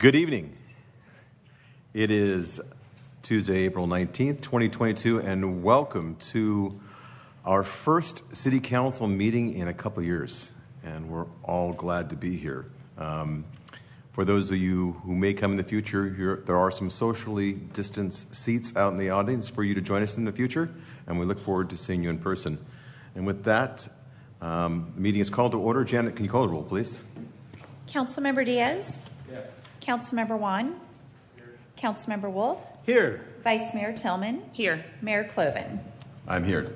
Good evening. It is Tuesday, April 19th, 2022, and welcome to our first City Council meeting in a couple years, and we're all glad to be here. For those of you who may come in the future, there are some socially distanced seats out in the audience for you to join us in the future, and we look forward to seeing you in person. And with that, the meeting is called to order. Janet, can you call the roll, please? Councilmember Diaz? Yes. Councilmember Juan? Here. Councilmember Wolf? Here. Vice Mayor Tillman? Here. Mayor Cloven? I'm here.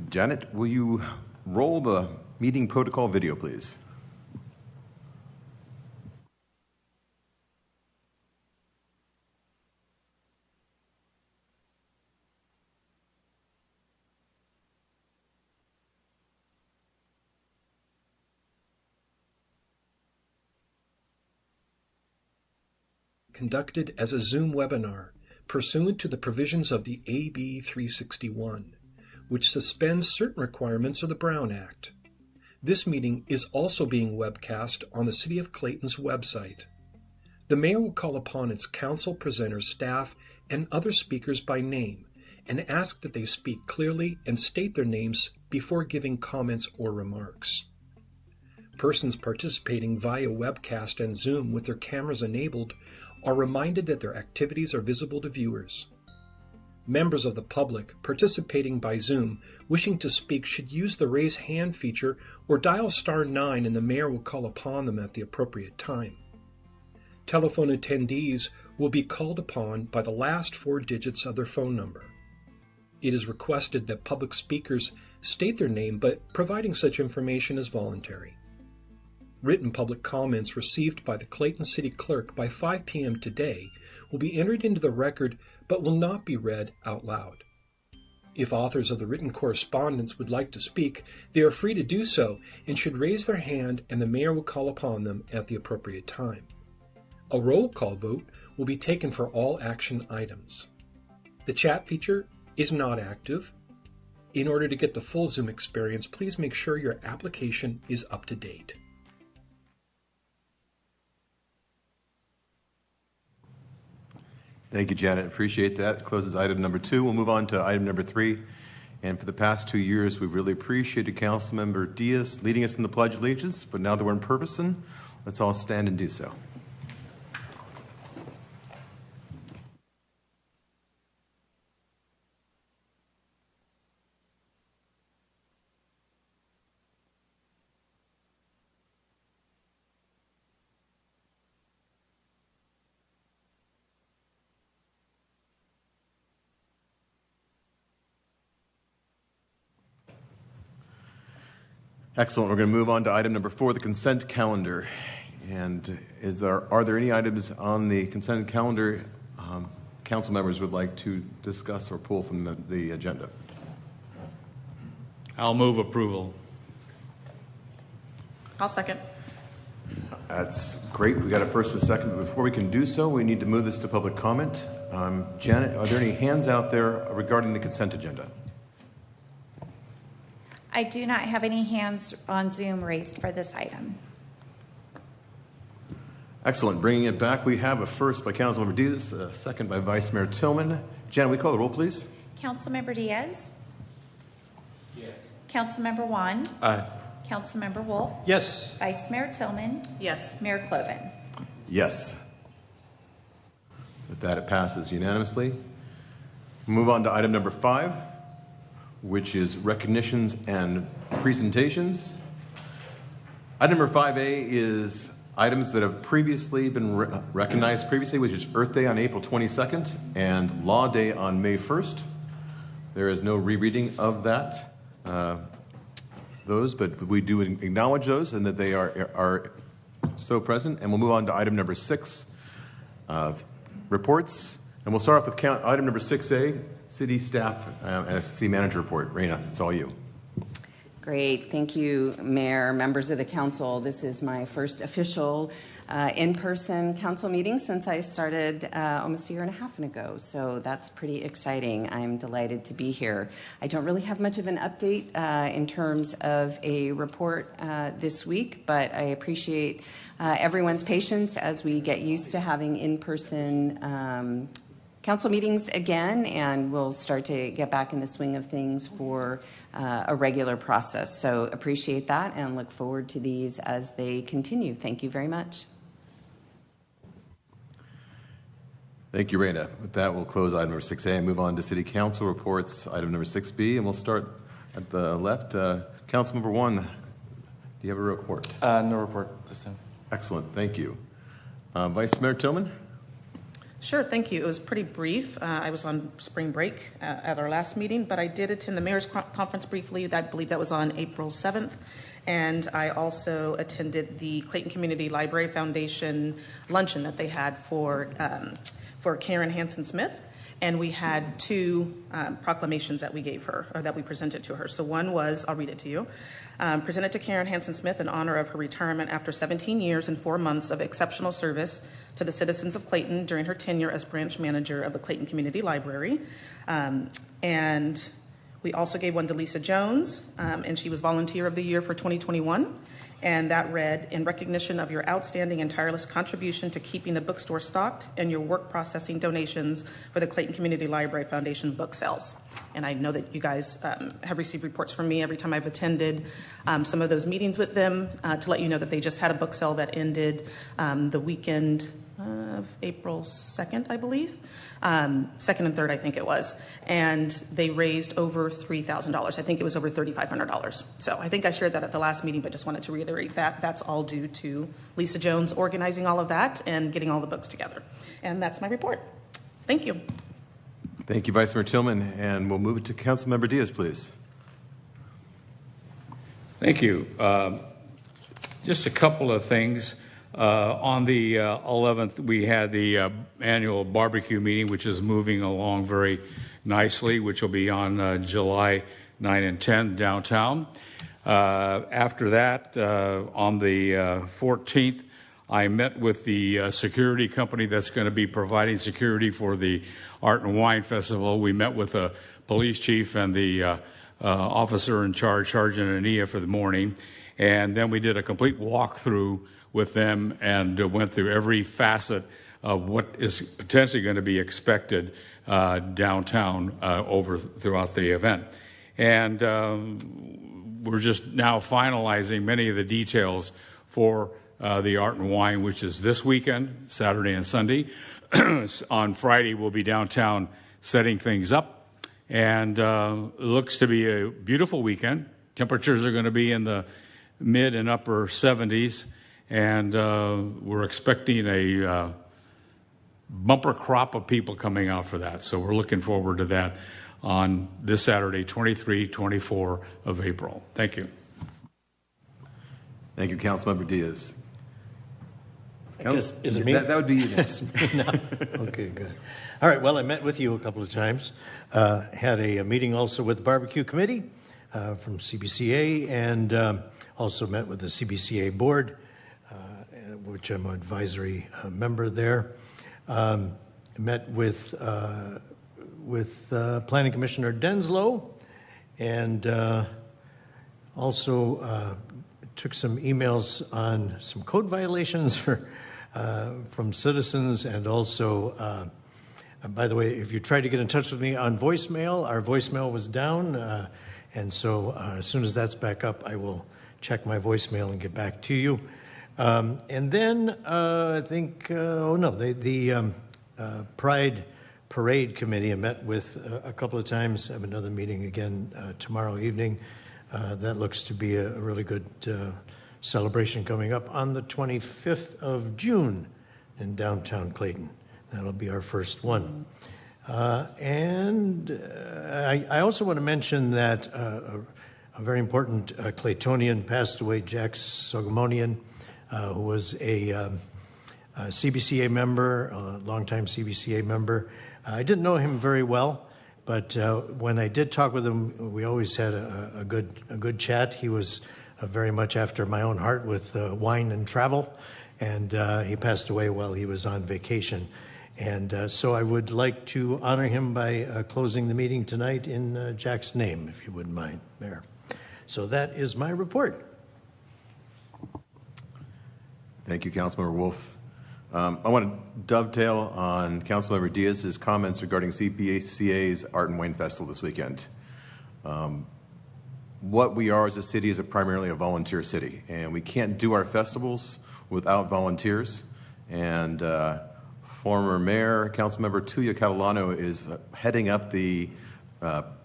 Janet, will you roll the meeting protocol video, please? Conducted as a Zoom webinar pursuant to the provisions of the AB 361, which suspends certain requirements of the Brown Act. This meeting is also being webcast on the City of Clayton's website. The Mayor will call upon its council presenters, staff, and other speakers by name and ask that they speak clearly and state their names before giving comments or remarks. Persons participating via webcast and Zoom with their cameras enabled are reminded that their activities are visible to viewers. Members of the public participating by Zoom wishing to speak should use the raise hand feature or dial *9 and the mayor will call upon them at the appropriate time. Telephone attendees will be called upon by the last 4 digits of their phone number. It is requested that public speakers state their name, but providing such information is voluntary. Written public comments received by the Clayton City Clerk by 5 p.m. today will be entered into the record but will not be read out loud. If authors of the written correspondence would like to speak, they are free to do so and should raise their hand and the mayor will call upon them at the appropriate time. A roll call vote will be taken for all action items. The chat feature is not active. In order to get the full Zoom experience, please make sure your application is up to date. Thank you, Janet. Appreciate that. Closes item number 2. We'll move on to item number 3. And for the past 2 years, we've really appreciated Councilmember Diaz leading us in the Pledge of Allegiance. But now that we're in person, let's all stand and do so. Excellent. We're going to move on to item number 4, the consent calendar. And are there any items on the consent calendar council members would like to discuss or pull from the agenda? I'll move approval. I'll second. That's great. We got a first and a second. But before we can do so, we need to move this to public comment. Janet, are there any hands out there regarding the consent agenda? I do not have any hands on Zoom raised for this item. Excellent. Bringing it back, we have a first by Councilmember Diaz, a second by Vice Mayor Tillman. Janet, we call the roll, please. Councilmember Diaz? Yes. Councilmember Juan? Aye. Councilmember Wolf? Yes. Vice Mayor Tillman? Yes. Mayor Cloven? Yes. With that, it passes unanimously. Move on to item number 5, which is recognitions and presentations. Item number 5A is items that have previously been recognized previously, which is Earth Day on April 22nd and Law Day on May 1st. There is no rereading of those, but we do acknowledge those and that they are so present. And we'll move on to item number 6, reports. And we'll start off with item number 6A, City Staff and City Manager Report. Raina, it's all you. Great. Thank you, Mayor, members of the council. This is my first official in-person council meeting since I started almost a year and a half ago. So that's pretty exciting. I'm delighted to be here. I don't really have much of an update in terms of a report this week, but I appreciate everyone's patience as we get used to having in-person council meetings again, and we'll start to get back in the swing of things for a regular process. So appreciate that and look forward to these as they continue. Thank you very much. Thank you, Raina. With that, we'll close item number 6A and move on to City Council reports, item number 6B, and we'll start at the left. Council member 1, do you have a report? No report this time. Excellent, thank you. Vice Mayor Tillman? Sure, thank you. It was pretty brief. I was on spring break at our last meeting, but I did attend the mayor's conference briefly. I believe that was on April 7th. And I also attended the Clayton Community Library Foundation luncheon that they had for Karen Hansen-Smith. And we had 2 proclamations that we gave her, or that we presented to her. So one was, I'll read it to you. Presented to Karen Hansen-Smith in honor of her retirement after 17 years and 4 months of exceptional service to the citizens of Clayton during her tenure as branch manager of the Clayton Community Library. And we also gave one to Lisa Jones, and she was Volunteer of the Year for 2021. And that read, in recognition of your outstanding and tireless contribution to keeping the bookstore stocked and your work processing donations for the Clayton Community Library Foundation book sales. And I know that you guys have received reports from me every time I've attended some of those meetings with them to let you know that they just had a book sale that ended the weekend of April 2nd, I believe. 2nd and 3rd, I think it was. And they raised over $3,000. I think it was over $3,500. So I think I shared that at the last meeting, but just wanted to reiterate that. That's all due to Lisa Jones organizing all of that and getting all the books together. And that's my report. Thank you. Thank you, Vice Mayor Tillman. And we'll move it to Councilmember Diaz, please. Thank you. Just a couple of things. On the 11th, we had the annual barbecue meeting, which is moving along very nicely, which will be on July 9 and 10 downtown. After that, on the 14th, I met with the security company that's going to be providing security for the Art and Wine Festival. We met with the police chief and the officer in charge, Sergeant Ania, for the morning. And then we did a complete walkthrough with them and went through every facet of what is potentially going to be expected downtown throughout the event. And we're just now finalizing many of the details for the Art and Wine, which is this weekend, Saturday and Sunday. On Friday, we'll be downtown setting things up. And it looks to be a beautiful weekend. Temperatures are going to be in the mid and upper 70s. And we're expecting a bumper crop of people coming out for that. So we're looking forward to that on this Saturday, 23, 24 of April. Thank you. Thank you, Councilmember Diaz. Is it me? That would be you next. No. Okay, good. All right, well, I met with you a couple of times. Had a meeting also with the barbecue committee from CBCA, and also met with the CBCA board, which I'm an advisory member there. Met with Planning Commissioner Denslow, and also took some emails on some code violations from citizens, and also, by the way, if you tried to get in touch with me on voicemail, our voicemail was down, and so as soon as that's back up, I will check my voicemail and get back to you. And then I think, the Pride Parade Committee I met with a couple of times. I have another meeting again tomorrow evening. That looks to be a really good celebration coming up on the 25th of June in downtown Clayton. That'll be our first one. And I also want to mention that a very important Claytonian passed away, Jack Sogomonian, who was a CBCA member, a longtime CBCA member. I didn't know him very well, But when I did talk with him, we always had a good chat. He was very much after my own heart with wine and travel, and he passed away while he was on vacation. And so I would like to honor him by closing the meeting tonight in Jack's name, if you wouldn't mind, Mayor. So that is my report. Thank you, Councilmember Wolf. I want to dovetail on Councilmember Diaz's comments regarding CPACA's Art and Wine Festival this weekend. What we are as a city is primarily a volunteer city, and we can't do our festivals without volunteers. And former Mayor, Councilmember Tuya Catalano is heading up the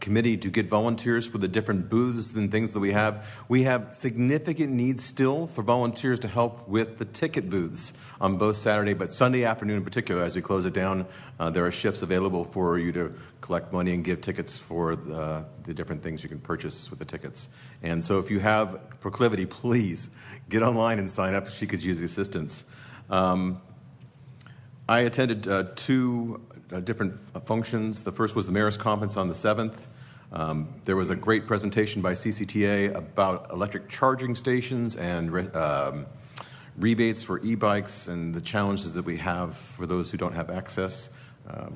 committee to get volunteers for the different booths and things that we have. We have significant needs still for volunteers to help with the ticket booths on both Saturday, but Sunday afternoon in particular, as we close it down, there are shifts available for you to collect money and give tickets for the different things you can purchase with the tickets. And so if you have proclivity, please get online and sign up. She could use the assistance. I attended two different functions. The first was the Mayor's Conference on the 7th. There was a great presentation by CCTA about electric charging stations and rebates for e-bikes and the challenges that we have for those who don't have access.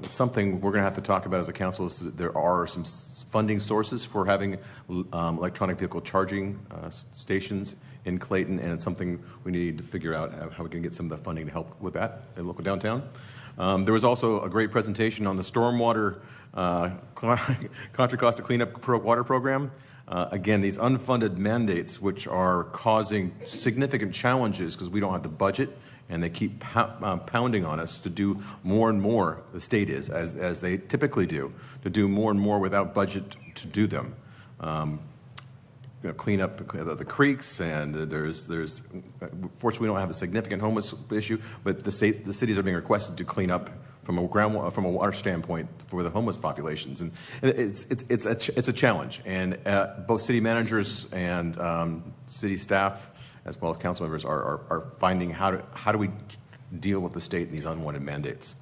It's something we're going to have to talk about as a council. Is that there are some funding sources for having electronic vehicle charging stations in Clayton, and it's something we need to figure out how we can get some of the funding to help with that in local downtown. There was also a great presentation on the stormwater Contra Costa Cleanup Water Program. Again, these unfunded mandates, which are causing significant challenges because we don't have the budget, and they keep pounding on us to do more and more, the state is, as they typically do, to do more and more without budget to do them. Clean up the creeks, and there's fortunately we don't have a significant homeless issue, but the cities are being requested to clean up from a water standpoint for the homeless populations, and it's a challenge. And both city managers and city staff, as well as council members, are finding how do we deal with the state and these unwanted mandates.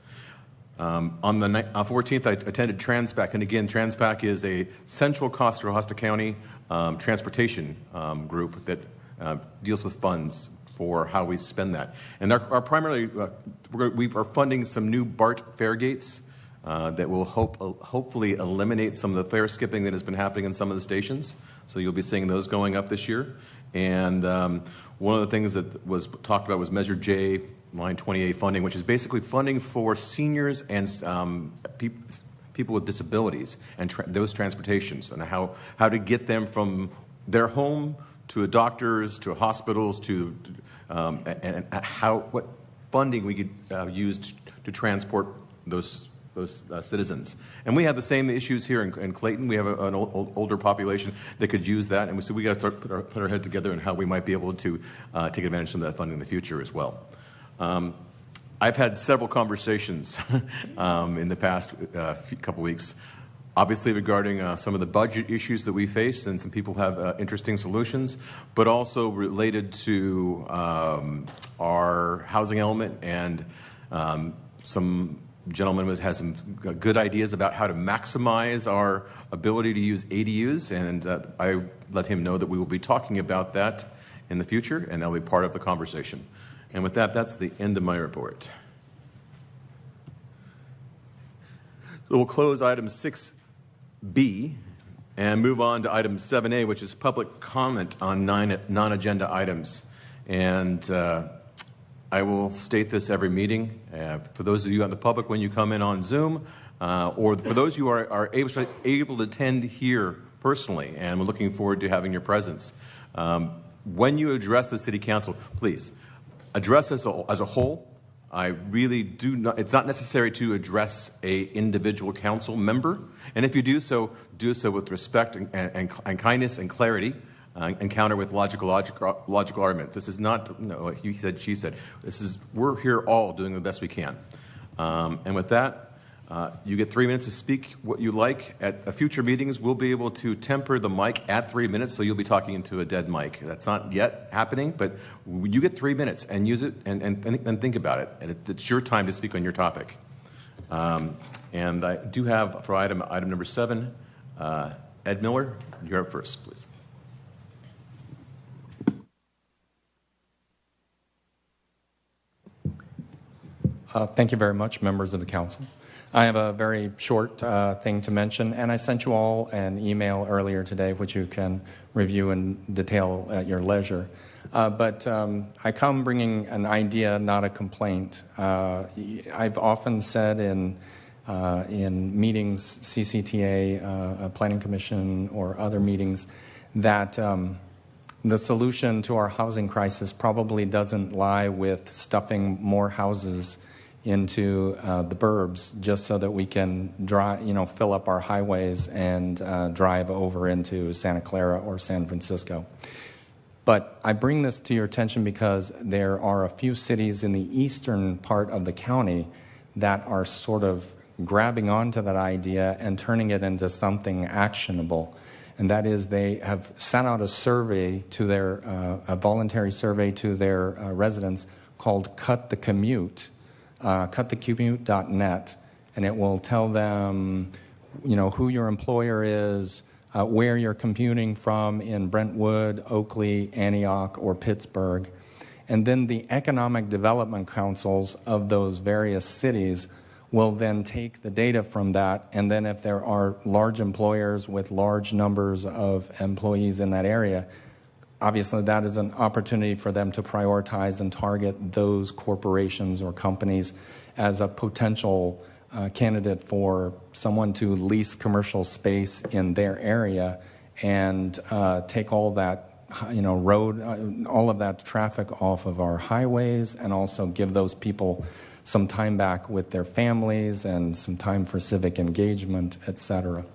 On the 14th, I attended TransPAC, and again, TransPAC is a central Costa Costa County transportation group that deals with funds for how we spend that. And our primarily, we are funding some new BART fare gates that will hopefully eliminate some of the fare skipping that has been happening in some of the stations. So you'll be seeing those going up this year. And one of the things that was talked about was Measure J, Line 28 funding, which is basically funding for seniors and people with disabilities and those transportations, and how to get them from their home to a doctor's, to hospitals, to what funding we could use to transport those citizens. And we have the same issues here in Clayton. We have an older population that could use that, and so we got to start put our head together on how we might be able to take advantage of some of that funding in the future as well. I've had several conversations in the past couple weeks, obviously regarding some of the budget issues that we face, and some people have interesting solutions, but also related to our housing element, and some gentleman has some good ideas about how to maximize our ability to use ADUs, and I let him know that we will be talking about that in the future, and that'll be part of the conversation. And with that, that's the end of my report. So we'll close item 6B and move on to item 7A, which is public comment on non-agenda items. And I will state this every meeting. For those of you on the public, when you come in on Zoom, or for those who are able to attend here personally, and we're looking forward to having your presence. When you address the City Council, please address as a whole. I really do not. It's not necessary to address a individual council member, and if you do so with respect and kindness and clarity, and counter with logical arguments. This is not no. He said, she said. We're here all doing the best we can, and with that. You get 3 minutes to speak what you like. At future meetings, we'll be able to temper the mic at 3 minutes, so you'll be talking into a dead mic. That's not yet happening, but you get 3 minutes and use it and think about it. And it's your time to speak on your topic. And I do have for item number 7, Ed Miller, you're up first, please. Thank you very much, members of the council. I have a very short thing to mention, and I sent you all an email earlier today, which you can review in detail at your leisure. But I come bringing an idea, not a complaint. I've often said in meetings, CCTA, Planning Commission, or other meetings, that the solution to our housing crisis probably doesn't lie with stuffing more houses into the burbs just so that we can fill up our highways and drive over into Santa Clara or San Francisco. But I bring this to your attention because there are a few cities in the eastern part of the county that are sort of grabbing onto that idea and turning it into something actionable. And that is, they have sent out a survey to a voluntary survey to their residents called Cut the Commute, cutthecommute.net, and it will tell them, who your employer is, where you're commuting from in Brentwood, Oakley, Antioch, or Pittsburgh. And then the economic development councils of those various cities will then take the data from that, and then if there are large employers with large numbers of employees in that area, obviously that is an opportunity for them to prioritize and target those corporations or companies as a potential candidate for someone to lease commercial space in their area and take all that all of that traffic off of our highways, and also give those people some time back with their families and some time for civic engagement, etc.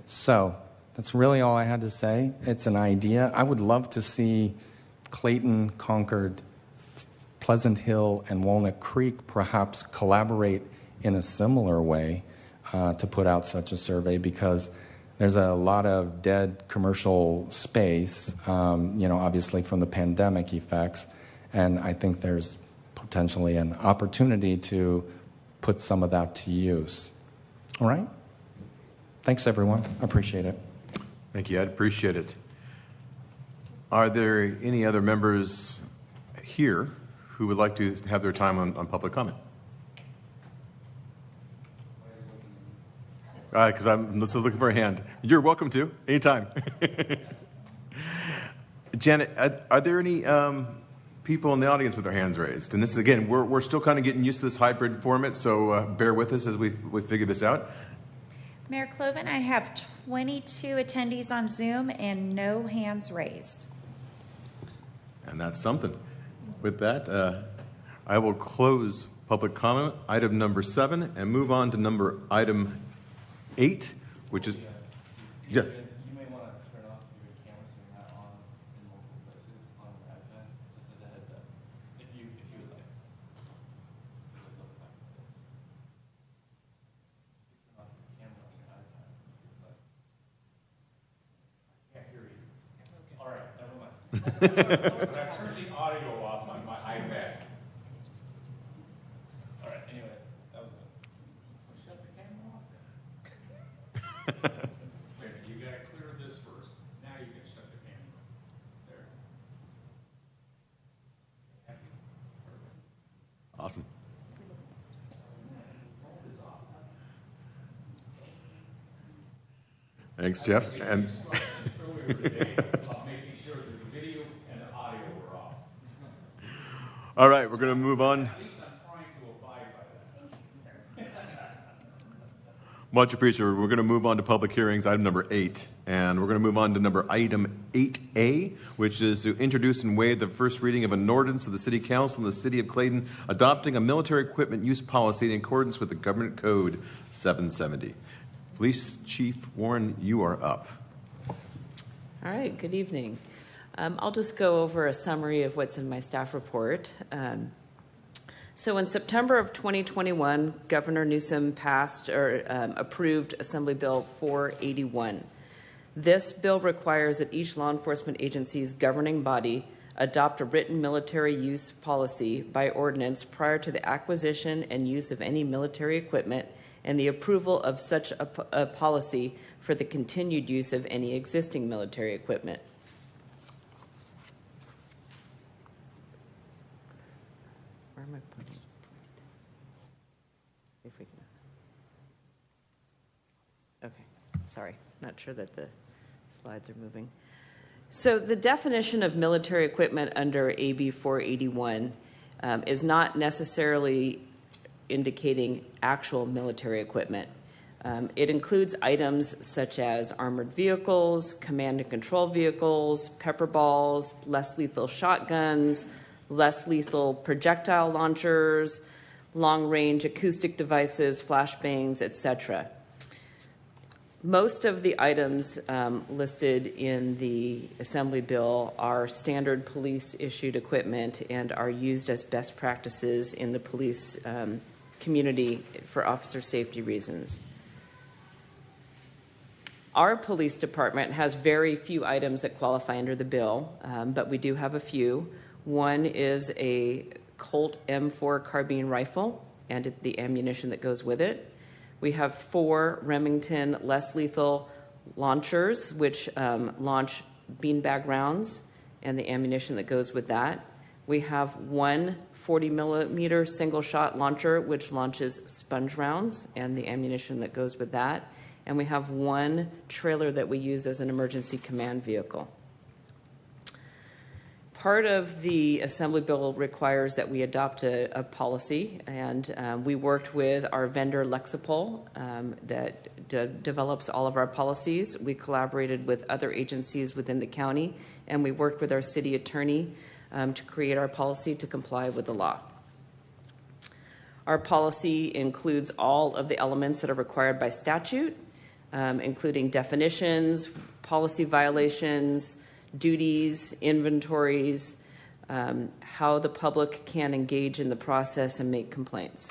So that's really all I had to say. It's an idea. I would love to see Clayton, Concord, Pleasant Hill, and Walnut Creek perhaps collaborate in a similar way to put out such a survey, because there's a lot of dead commercial space, obviously from the pandemic effects, and I think there's potentially an opportunity to put some of that to use. All right? Thanks, everyone. I appreciate it. Thank you, Ed. Appreciate it. Are there any other members here who would like to have their time on public comment? All right, because I'm just looking for a hand. You're welcome to, anytime. Janet, are there any people in the audience with their hands raised? And this is, again, we're still kind of getting used to this hybrid format, so bear with us as we figure this out. Mayor Cloven, I have 22 attendees on Zoom and no hands raised. And that's something. With that, I will close public comment, item number 7, and move on to item 8, which is... Yeah. You may want to turn off your camera so you're not on in multiple places on the iPad, just as a heads up, if you would like. It looks like this. Turn off your camera on your iPad. But I can't hear you. All right, never mind. But I turned the audio off on my iPad. All right, anyways, that was it. Shut the camera off. Wait, you got to clear this first. Now you can shut the camera. There. Happy? Awesome. Thanks, Jeff. And Earlier today about making sure that the video and the audio were off. all right, we're going to move on. At least I'm trying to abide by that. Much appreciated. We're going to move on to public hearings, item number 8. And we're going to move on to item 8A, which is to introduce and waive the first reading of an ordinance of the City Council in the City of Clayton adopting a military equipment use policy in accordance with the Government Code 770. Police Chief Warren, you are up. All right, good evening. I'll just go over a summary of what's in my staff report. So in September of 2021, Governor Newsom approved Assembly Bill 481. This bill requires that each law enforcement agency's governing body adopt a written military use policy by ordinance prior to the acquisition and use of any military equipment and the approval of such a policy for the continued use of any existing military equipment. Where am I pointing? See if we can. Okay, sorry, not sure that the slides are moving. So the definition of military equipment under AB 481 is not necessarily indicating actual military equipment. It includes items such as armored vehicles, command and control vehicles, pepper balls, less lethal shotguns, less lethal projectile launchers, long-range acoustic devices, flashbangs, etc. Most of the items listed in the Assembly bill are standard police-issued equipment and are used as best practices in the police community for officer safety reasons. Our police department has very few items that qualify under the bill, but we do have a few. One is a Colt M4 carbine rifle and the ammunition that goes with it. We have 4 Remington less lethal launchers, which launch beanbag rounds and the ammunition that goes with that. We have 1 40-millimeter single-shot launcher, which launches sponge rounds and the ammunition that goes with that. And we have 1 trailer that we use as an emergency command vehicle. Part of the Assembly bill requires that we adopt a policy, and we worked with our vendor Lexipol that develops all of our policies. We collaborated with other agencies within the county, and we worked with our city attorney to create our policy to comply with the law. Our policy includes all of the elements that are required by statute, including definitions, policy violations, duties, inventories, how the public can engage in the process and make complaints.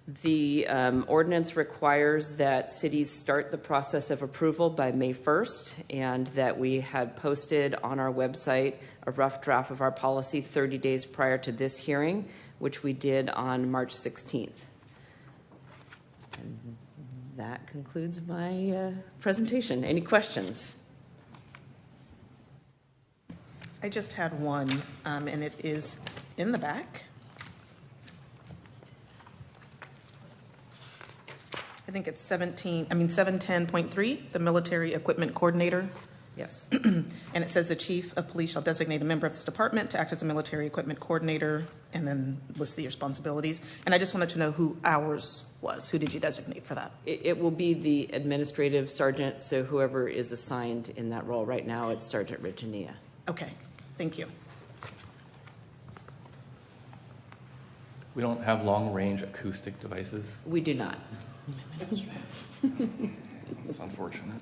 The ordinance requires that cities start the process of approval by May 1st, and that we had posted on our website a rough draft of our policy 30 days prior to this hearing, which we did on March 16th. And that concludes my presentation. Any questions? I just had one, and it is in the back. I think it's 710.3, the military equipment coordinator. Yes. And it says the chief of police shall designate a member of this department to act as a military equipment coordinator, and then list the responsibilities. And I just wanted to know who ours was. Who did you designate for that? It will be the administrative sergeant, so whoever is assigned in that role. Right now, it's Sergeant Regina. Okay, thank you. We don't have long-range acoustic devices. We do not. That's unfortunate.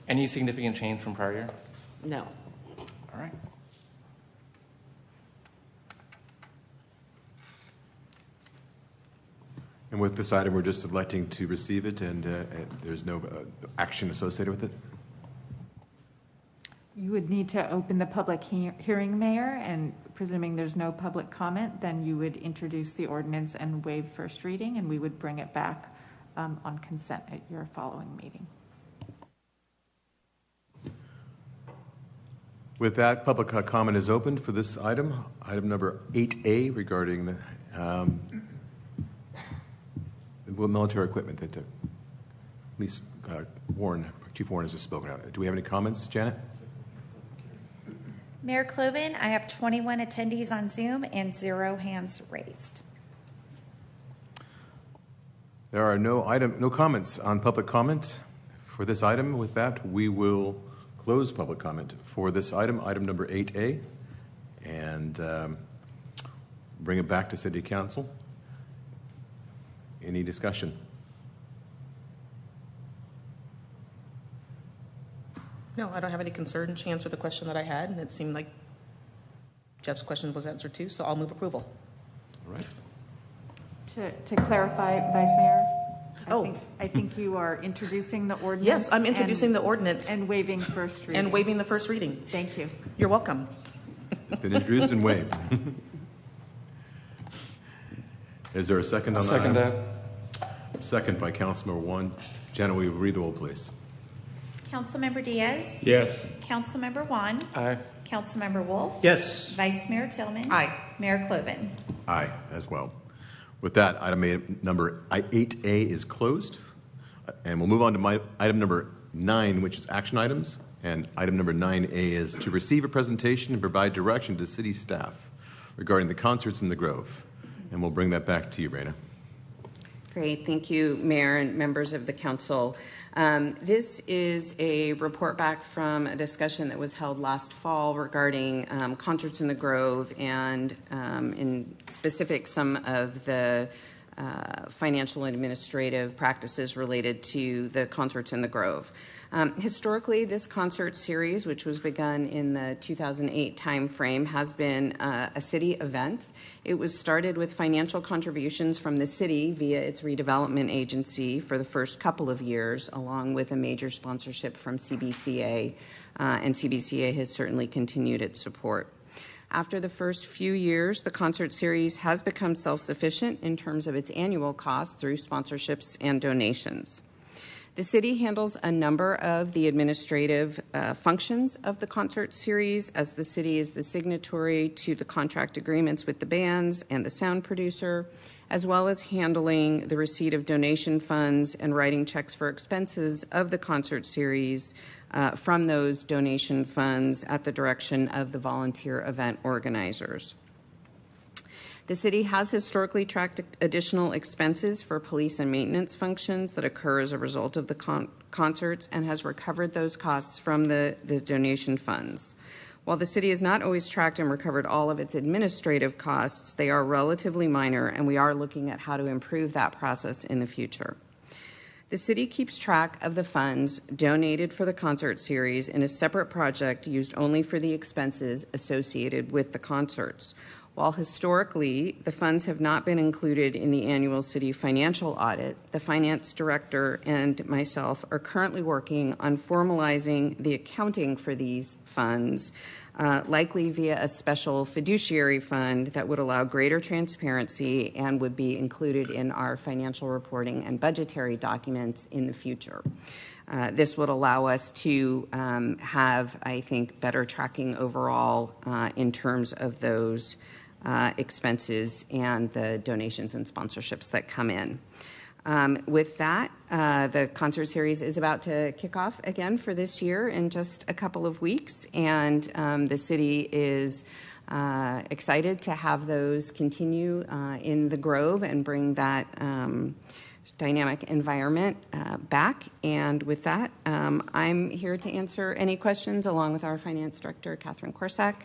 Any significant change from prior year? No. All right. And with this item, we're just electing to receive it, and there's no action associated with it? You would need to open the public hearing, Mayor, and presuming there's no public comment, then you would introduce the ordinance and waive first reading, and we would bring it back on consent at your following meeting. With that, public comment is opened for this item, item number 8A, regarding the military equipment that at least Chief Warren has just spoken about. Do we have any comments, Janet? Mayor Cloven, I have 21 attendees on Zoom and 0 hands raised. There are no comments on public comment for this item. With that, we will close public comment for this item, item number 8A, and bring it back to City Council. Any discussion? No, I don't have any concern. She answered the question that I had, and it seemed like Jeff's question was answered too, so I'll move approval. All right. To clarify, Vice Mayor, Oh. I think you are introducing the ordinance. Yes, I'm introducing the ordinance. And waiving first reading. And waiving the first reading. Thank you. You're welcome. It's been introduced and waived. Is there a second on that? Second that. Second by Councilmember One. Janet, will you read the roll, please? Councilmember Diaz. Yes. Councilmember Juan. Aye. Councilmember Wolf. Yes. Vice Mayor Tillman. Aye. Mayor Cloven. Aye, as well. With that, number 8A is closed. And we'll move on to item number 9, which is action items. And item number 9A is to receive a presentation and provide direction to city staff regarding the concerts in the Grove. And we'll bring that back to you, Raina. Great. Thank you, Mayor and members of the council. This is a report back from a discussion that was held last fall regarding concerts in the Grove and in specific some of the financial and administrative practices related to the concerts in the Grove. Historically, this concert series, which was begun in the 2008 timeframe, has been a city event. It was started with financial contributions from the city via its redevelopment agency for the first couple of years, along with a major sponsorship from CBCA, and CBCA has certainly continued its support. After the first few years, the concert series has become self-sufficient in terms of its annual costs through sponsorships and donations. The city handles a number of the administrative functions of the concert series, as the city is the signatory to the contract agreements with the bands and the sound producer, as well as handling the receipt of donation funds and writing checks for expenses of the concert series from those donation funds at the direction of the volunteer event organizers. The city has historically tracked additional expenses for police and maintenance functions that occur as a result of the concerts and has recovered those costs from the donation funds. While the city has not always tracked and recovered all of its administrative costs, they are relatively minor, and we are looking at how to improve that process in the future. The city keeps track of the funds donated for the concert series in a separate project used only for the expenses associated with the concerts. While historically the funds have not been included in the annual city financial audit, the finance director and myself are currently working on formalizing the accounting for these funds, likely via a special fiduciary fund that would allow greater transparency and would be included in our financial reporting and budgetary documents in the future. This would allow us to have, I think, better tracking overall in terms of those expenses and the donations and sponsorships that come in. With that, the concert series is about to kick off again for this year in just a couple of weeks, and the city is excited to have those continue in the Grove and bring that dynamic environment back. And with that, I'm here to answer any questions along with our finance director, Catherine Korsak,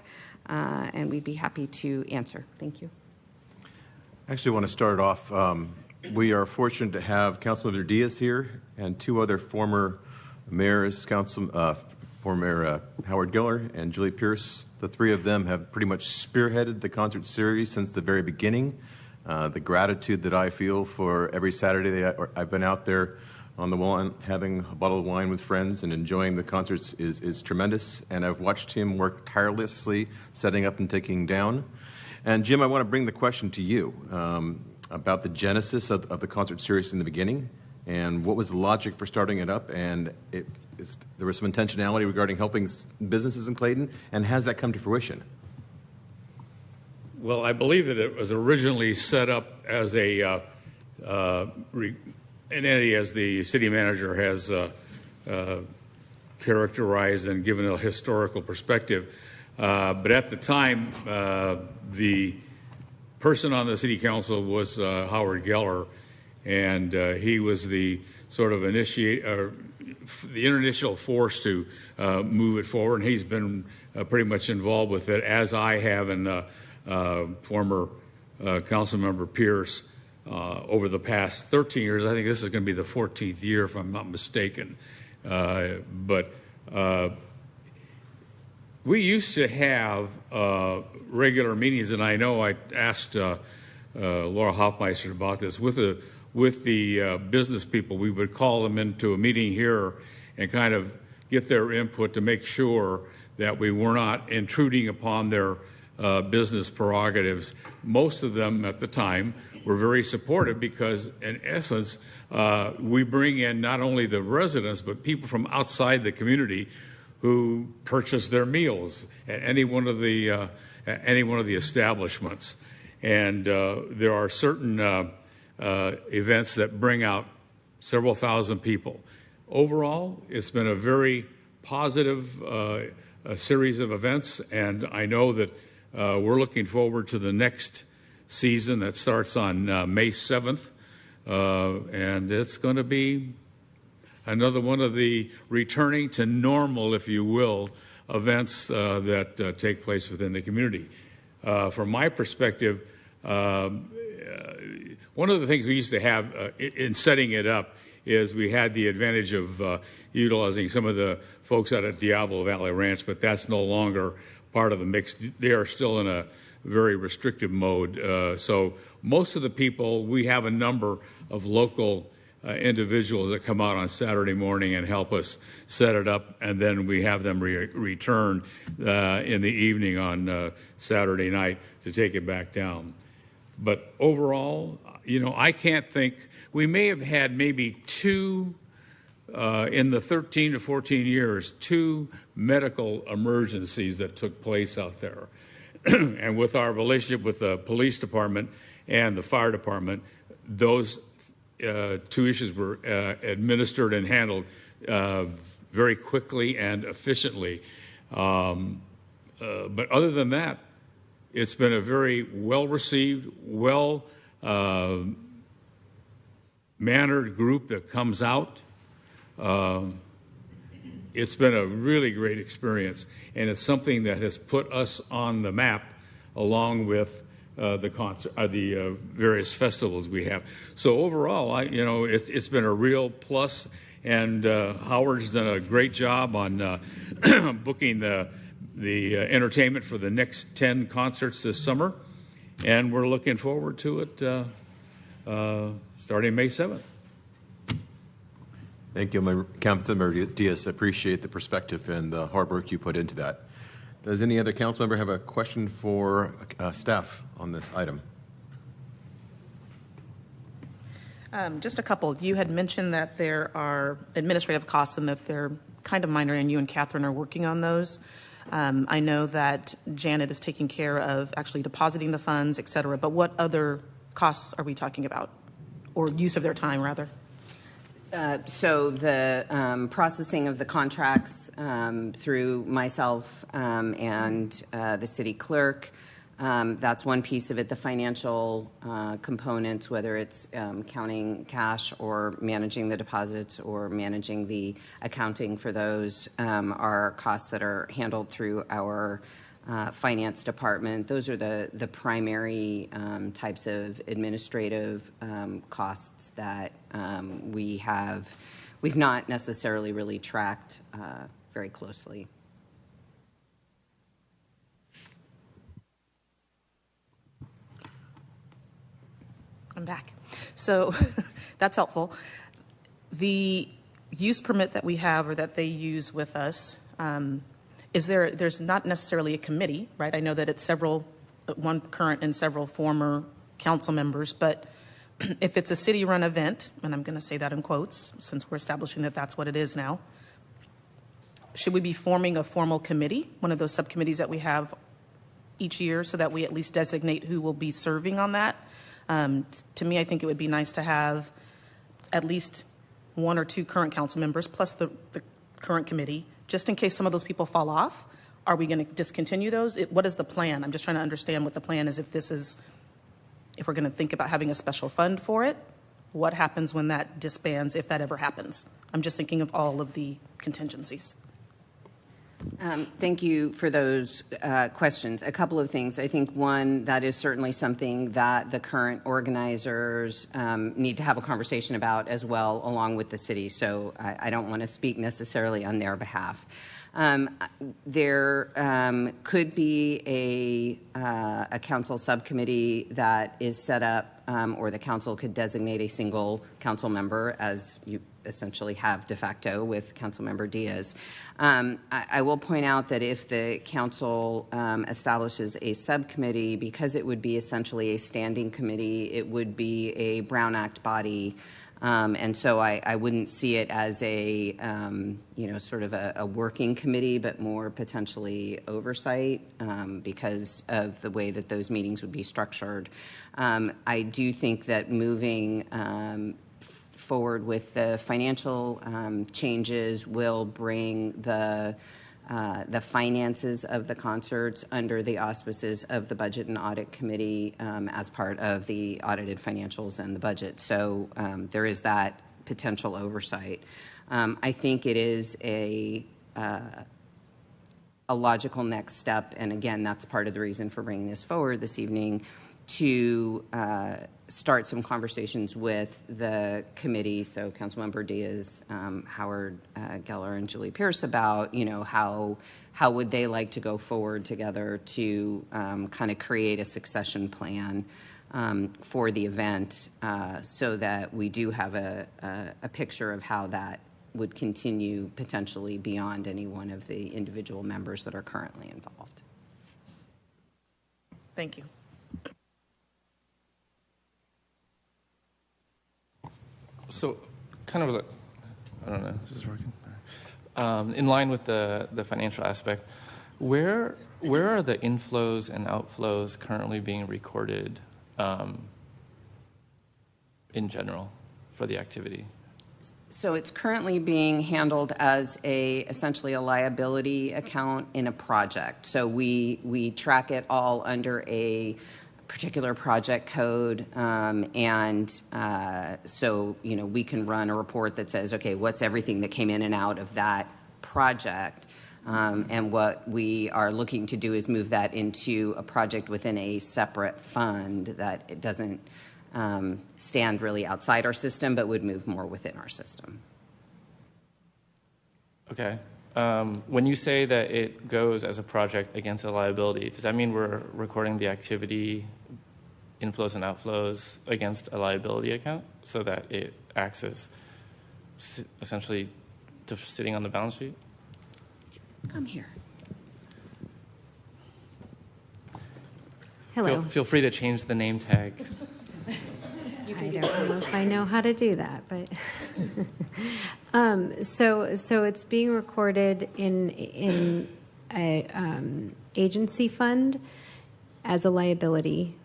and we'd be happy to answer. Thank you. I actually want to start off. We are fortunate to have Councilmember Diaz here and two other former mayors, former Mayor Howard Giller and Julie Pierce. The three of them have pretty much spearheaded the concert series since the very beginning. The gratitude that I feel for every Saturday that I've been out there on the lawn having a bottle of wine with friends and enjoying the concerts is tremendous. And I've watched him work tirelessly, setting up and taking down. And Jim, I want to bring the question to you about the genesis of the concert series in the beginning, and what was the logic for starting it up, and there was some intentionality regarding helping businesses in Clayton, and has that come to fruition? Well, I believe that it was originally set up as an entity, as the city manager has characterized and given a historical perspective. But at the time, the person on the city council was Howard Geller, and he was the sort of the initial force to move it forward, and he's been pretty much involved with it, as I have, and former council member Pierce over the past 13 years. I think this is going to be the 14th year, if I'm not mistaken. But we used to have regular meetings, and I know I asked Laura Hoffmeister about this. With the business people, we would call them into a meeting here and kind of get their input to make sure that we were not intruding upon their business prerogatives. Most of them at the time were very supportive because, in essence, we bring in not only the residents but people from outside the community who purchase their meals at any one of the establishments. And there are certain events that bring out several thousand people. Overall, it's been a very positive a series of events, and I know that we're looking forward to the next season that starts on May 7th, and it's going to be another one of the returning to normal, if you will, events that take place within the community. From my perspective, one of the things we used to have in setting it up is we had the advantage of utilizing some of the folks out at Diablo Valley Ranch, but that's no longer part of the mix. They are still in a very restrictive mode. So most of the people, we have a number of local individuals that come out on Saturday morning and help us set it up, and then we have them return in the evening on Saturday night to take it back down. But overall, I can't think, we may have had maybe two, in the 13 to 14 years, two medical emergencies that took place out there. And with our relationship with the police department and the fire department, those two issues were administered and handled very quickly and efficiently. But other than that, it's been a very well-received, mannered group that comes out. It's been a really great experience, and it's something that has put us on the map along with the various festivals we have. So overall, it's been a real plus, and Howard's done a great job on booking the entertainment for the next 10 concerts this summer, and we're looking forward to it starting May 7th. Thank you, Councilmember Diaz. I appreciate the perspective and the hard work you put into that. Does any other council member have a question for staff on this item? Just a couple. You had mentioned that there are administrative costs and that they're kind of minor, and you and Catherine are working on those. I know that Janet is taking care of actually depositing the funds, et cetera, but what other costs are we talking about, or use of their time, rather? So the processing of the contracts through myself and the city clerk, that's one piece of it. The financial components, whether it's counting cash or managing the deposits or managing the accounting for those, are costs that are handled through our finance department. Those are the primary types of administrative costs that we've not necessarily really tracked very closely. I'm back. So that's helpful. The use permit that we have or that they use with us, there's not necessarily a committee, right? I know that it's one current and several former council members, but if it's a city-run event, and I'm going to say that in quotes since we're establishing that that's what it is now, should we be forming a formal committee, one of those subcommittees that we have each year, so that we at least designate who will be serving on that? To me, I think it would be nice to have at least one or two current council members plus the current committee, just in case some of those people fall off. Are we going to discontinue those? What is the plan? I'm just trying to understand what the plan is. If we're going to think about having a special fund for it, what happens when that disbands, if that ever happens? I'm just thinking of all of the contingencies. Thank you for those questions. A couple of things. I think one, that is certainly something that the current organizers need to have a conversation about as well, along with the city. So I don't want to speak necessarily on their behalf. There could be a council subcommittee that is set up, or the council could designate a single council member, as you essentially have de facto with Councilmember Diaz. I will point out that if the council establishes a subcommittee, because it would be essentially a standing committee, it would be a Brown Act body. And so I wouldn't see it as a, sort of a working committee, but more potentially oversight because of the way that those meetings would be structured. I do think that moving forward with the financial changes will bring the finances of the concerts under the auspices of the Budget and Audit Committee as part of the audited financials and the budget. So there is that potential oversight. I think it is a logical next step, and again, that's part of the reason for bringing this forward this evening, to start some conversations with the committee, so Councilmember Diaz, Howard Geller, and Julie Pierce, about how would they like to go forward together to kind of create a succession plan for the event, so that we do have a picture of how that would continue potentially beyond any one of the individual members that are currently involved. Thank you. So, kind of, I don't know if this is working. In line with the financial aspect, where are the inflows and outflows currently being recorded in general for the activity? So it's currently being handled as essentially a liability account in a project. So we track it all under a particular project code, so we can run a report that says, okay, what's everything that came in and out of that project, and what we are looking to do is move that into a project within a separate fund that it doesn't stand really outside our system, but would move more within our system. Okay. When you say that it goes as a project against a liability, does that mean we're recording the activity inflows and outflows against a liability account so that it acts as essentially sitting on the balance sheet? Come here. Hello. Feel free to change the name tag. I don't know if I know how to do that, but so it's being recorded in a agency fund as a liability,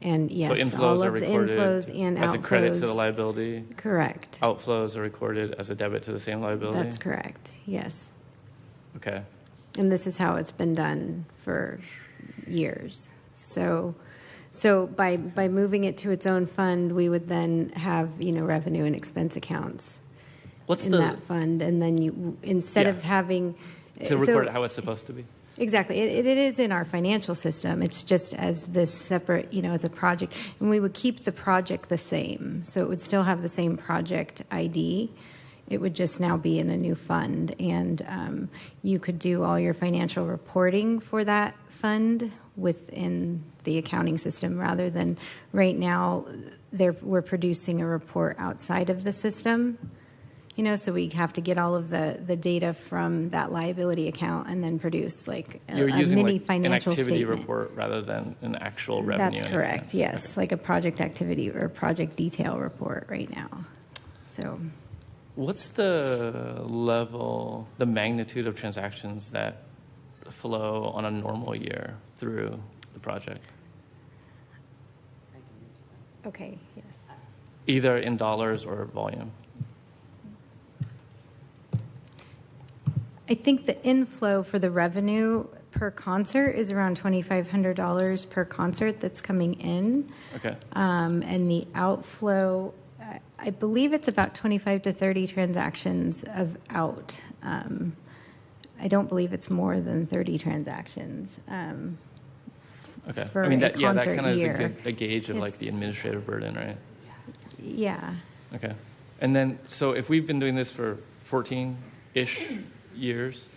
and yes, so inflows all are of the recorded inflows and as outflows. a credit to the liability. Correct. Outflows are recorded as a debit to the same liability. That's correct. Yes. Okay. And this is how it's been done for years. So by moving it to its own fund, we would then have revenue and expense accounts that fund, and then you instead of having to record it how it's supposed to be. Exactly, it is in our financial system. It's just as this separate, it's a project, and we would keep the project the same, so it would still have the same project ID. It would just now be in a new fund, and you could do all your financial reporting for that fund within the accounting system, rather than right now we're producing a report outside of the system. So we have to get all of the data from that liability account and then produce like a mini financial an activity statement. report rather than an actual revenue. That's correct. Yes, like a project activity or project detail report right now. So, what's the magnitude of transactions that flow on a normal year through the project? okay, yes. Either in dollars or volume. I think the inflow for the revenue per concert is around $2,500 per concert that's coming in. Okay. And the outflow, I believe it's about 25 to 30 transactions of out. I don't believe it's more than 30 transactions. Okay. For I mean, that a concert kind of is year. a gauge of like the administrative burden, right? Yeah. Okay. And then, so if we've been doing this for 14-ish years,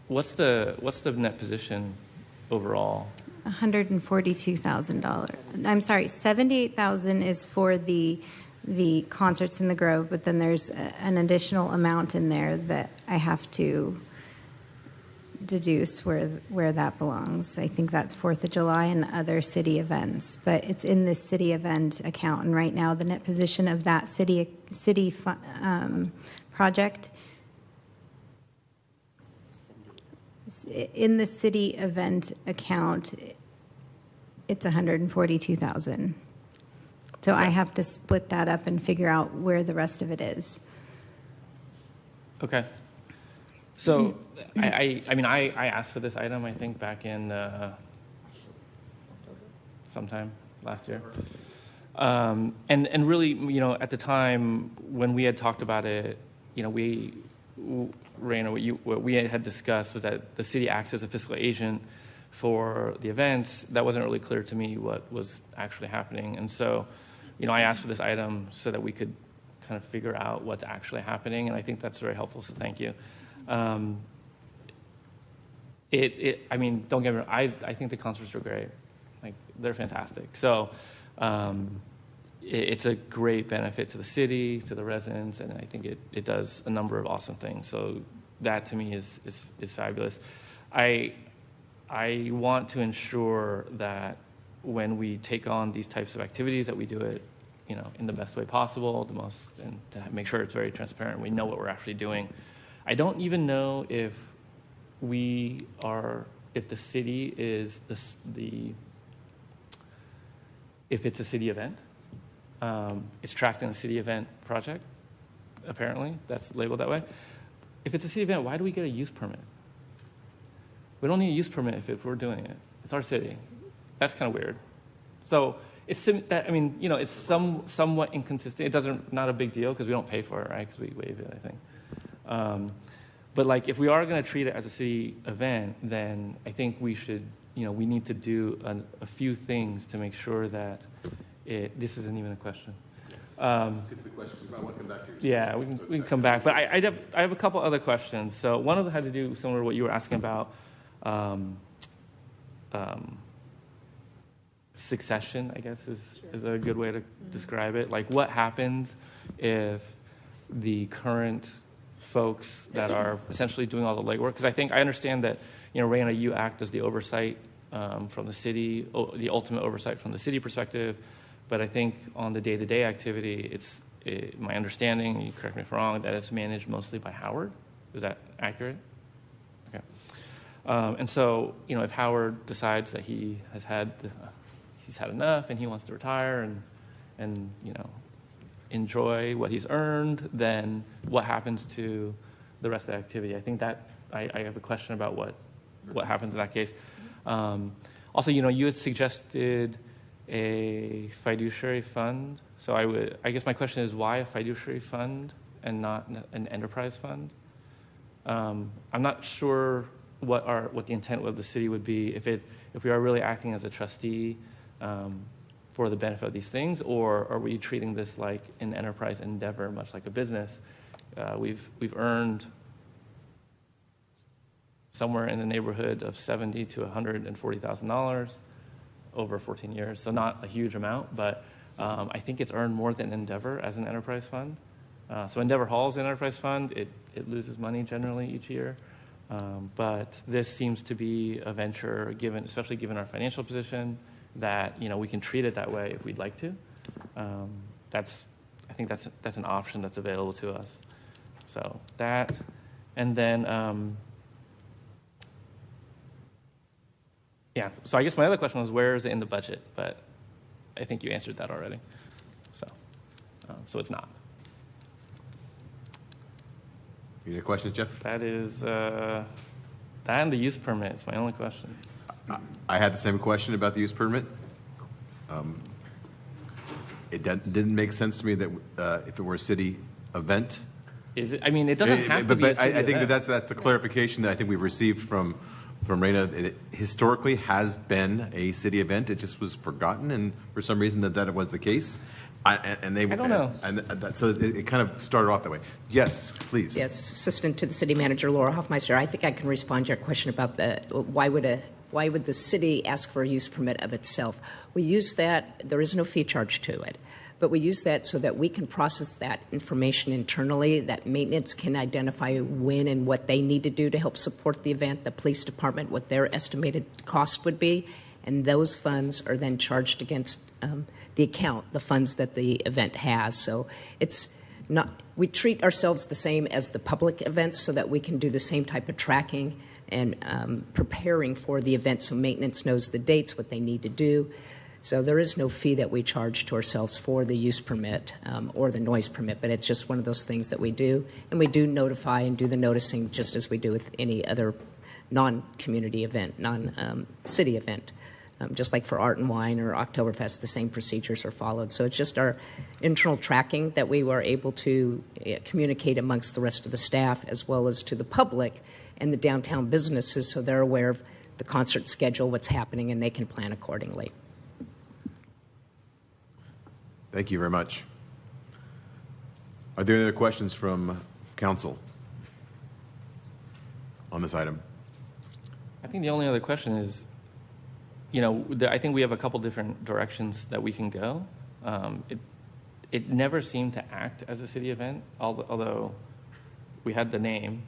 what's the net position overall? $142,000. I'm sorry, $78,000 is for the concerts in the Grove, but then there's an additional amount in there that I have to deduce where that belongs. I think that's 4th of July and other city events, but it's in this city event account. And right now, the net position of that city project in the city event account, it's $142,000. So I have to split that up and figure out where the rest of it is. Okay. So I mean, I asked for this item, I think, back in sometime last year. And really, you know, at the time when we had talked about it, you know, Raina, what we had discussed was that the city acts as a fiscal agent for the events. That wasn't really clear to me what was actually happening. And so, you know, I asked for this item so that we could kind of figure out what's actually happening, and I think that's very helpful, so thank you. I mean, don't get me wrong, I think the concerts are great. Like, they're fantastic. So it's a great benefit to the city, to the residents, and I think it does a number of awesome things. So that, to me, is fabulous. I want to ensure that when we take on these types of activities, that we do it, you know, in the best way possible, and to make sure it's very transparent. We know what we're actually doing. I don't even know if the city is if it's a city event. It's tracked in a city event project, apparently. That's labeled that way. If it's a city event, why do we get a use permit? We don't need a use permit if we're doing it. It's our city. That's kind of weird. So it's somewhat inconsistent. Not a big deal because we don't pay for it, right? Because we waive it, I think. But like, if we are going to treat it as a city event, then I think we should, you know, we need to do a few things to make sure that this isn't even a question. Let's get to the questions. You might want to come back to yours. Yeah, we can come back. But I have a couple other questions. So one of them had to do similar to what you were asking about, succession, I guess is a good way to describe it. Like, what happens if the current folks that are essentially doing all the legwork? Because I understand that, you know, Raina, you act as the oversight from the city, the ultimate oversight from the city perspective. But I think on the day-to-day activity, it's my understanding, you correct me if I'm wrong, that it's managed mostly by Howard. Is that accurate? Okay. And so, you know, if Howard decides that he's had enough and he wants to retire and you know, enjoy what he's earned, then what happens to the rest of the activity? I think that I have a question about what happens in that case. Also, you know, you had suggested a fiduciary fund. So I guess my question is, why a fiduciary fund and not an enterprise fund? I'm not sure what the intent of the city would be if we are really acting as a trustee for the benefit of these things, or are we treating this like an enterprise endeavor, much like a business? We've earned somewhere in the neighborhood of $70,000 to $140,000 over 14 years, so not a huge amount, but I think it's earned more than Endeavor as an enterprise fund. So Endeavor Hall is an enterprise fund. It loses money generally each year, but this seems to be a venture, especially given our financial position, that, you know, we can treat it that way if we'd like to. I think that's an option that's available to us. So that, and then. Yeah, so I guess my other question was, where is it in the budget? But I think you answered that already. So it's not. You need a question, Jeff? That is, that and the use permit is my only question. I had the same question about the use permit. It didn't make sense to me that if it were a city event. Is it? I mean, it doesn't have to be a city I think event. that's the clarification that I think we've received from Raina. It historically has been a city event. It just was forgotten, and for some reason that was the case. And they, I don't know. So it kind of started off that way. Yes, please. Yes, Assistant to the City Manager, Laura Hoffmeister. I think I can respond to your question about why would the city ask for a use permit of itself? We use that. There is no fee charge to it. But we use that so that we can process that information internally, that maintenance can identify when and what they need to do to help support the event, the police department, what their estimated cost would be, and those funds are then charged against the account, the funds that the event has. So it's not, we treat ourselves the same as the public events so that we can do the same type of tracking and preparing for the event so maintenance knows the dates, what they need to do. So there is no fee that we charge to ourselves for the use permit or the noise permit, but it's just one of those things that we do. And we do notify and do the noticing just as we do with any other non-community event, non-city event. Just like for Art and Wine or Oktoberfest, the same procedures are followed. So it's just our internal tracking that we were able to communicate amongst the rest of the staff as well as to the public and the downtown businesses so they're aware of the concert schedule, what's happening, and they can plan accordingly. Thank you very much. Are there any other questions from council on this item? I think the only other question is, I think we have a couple different directions that we can go. It never seemed to act as a city event, although we had the name,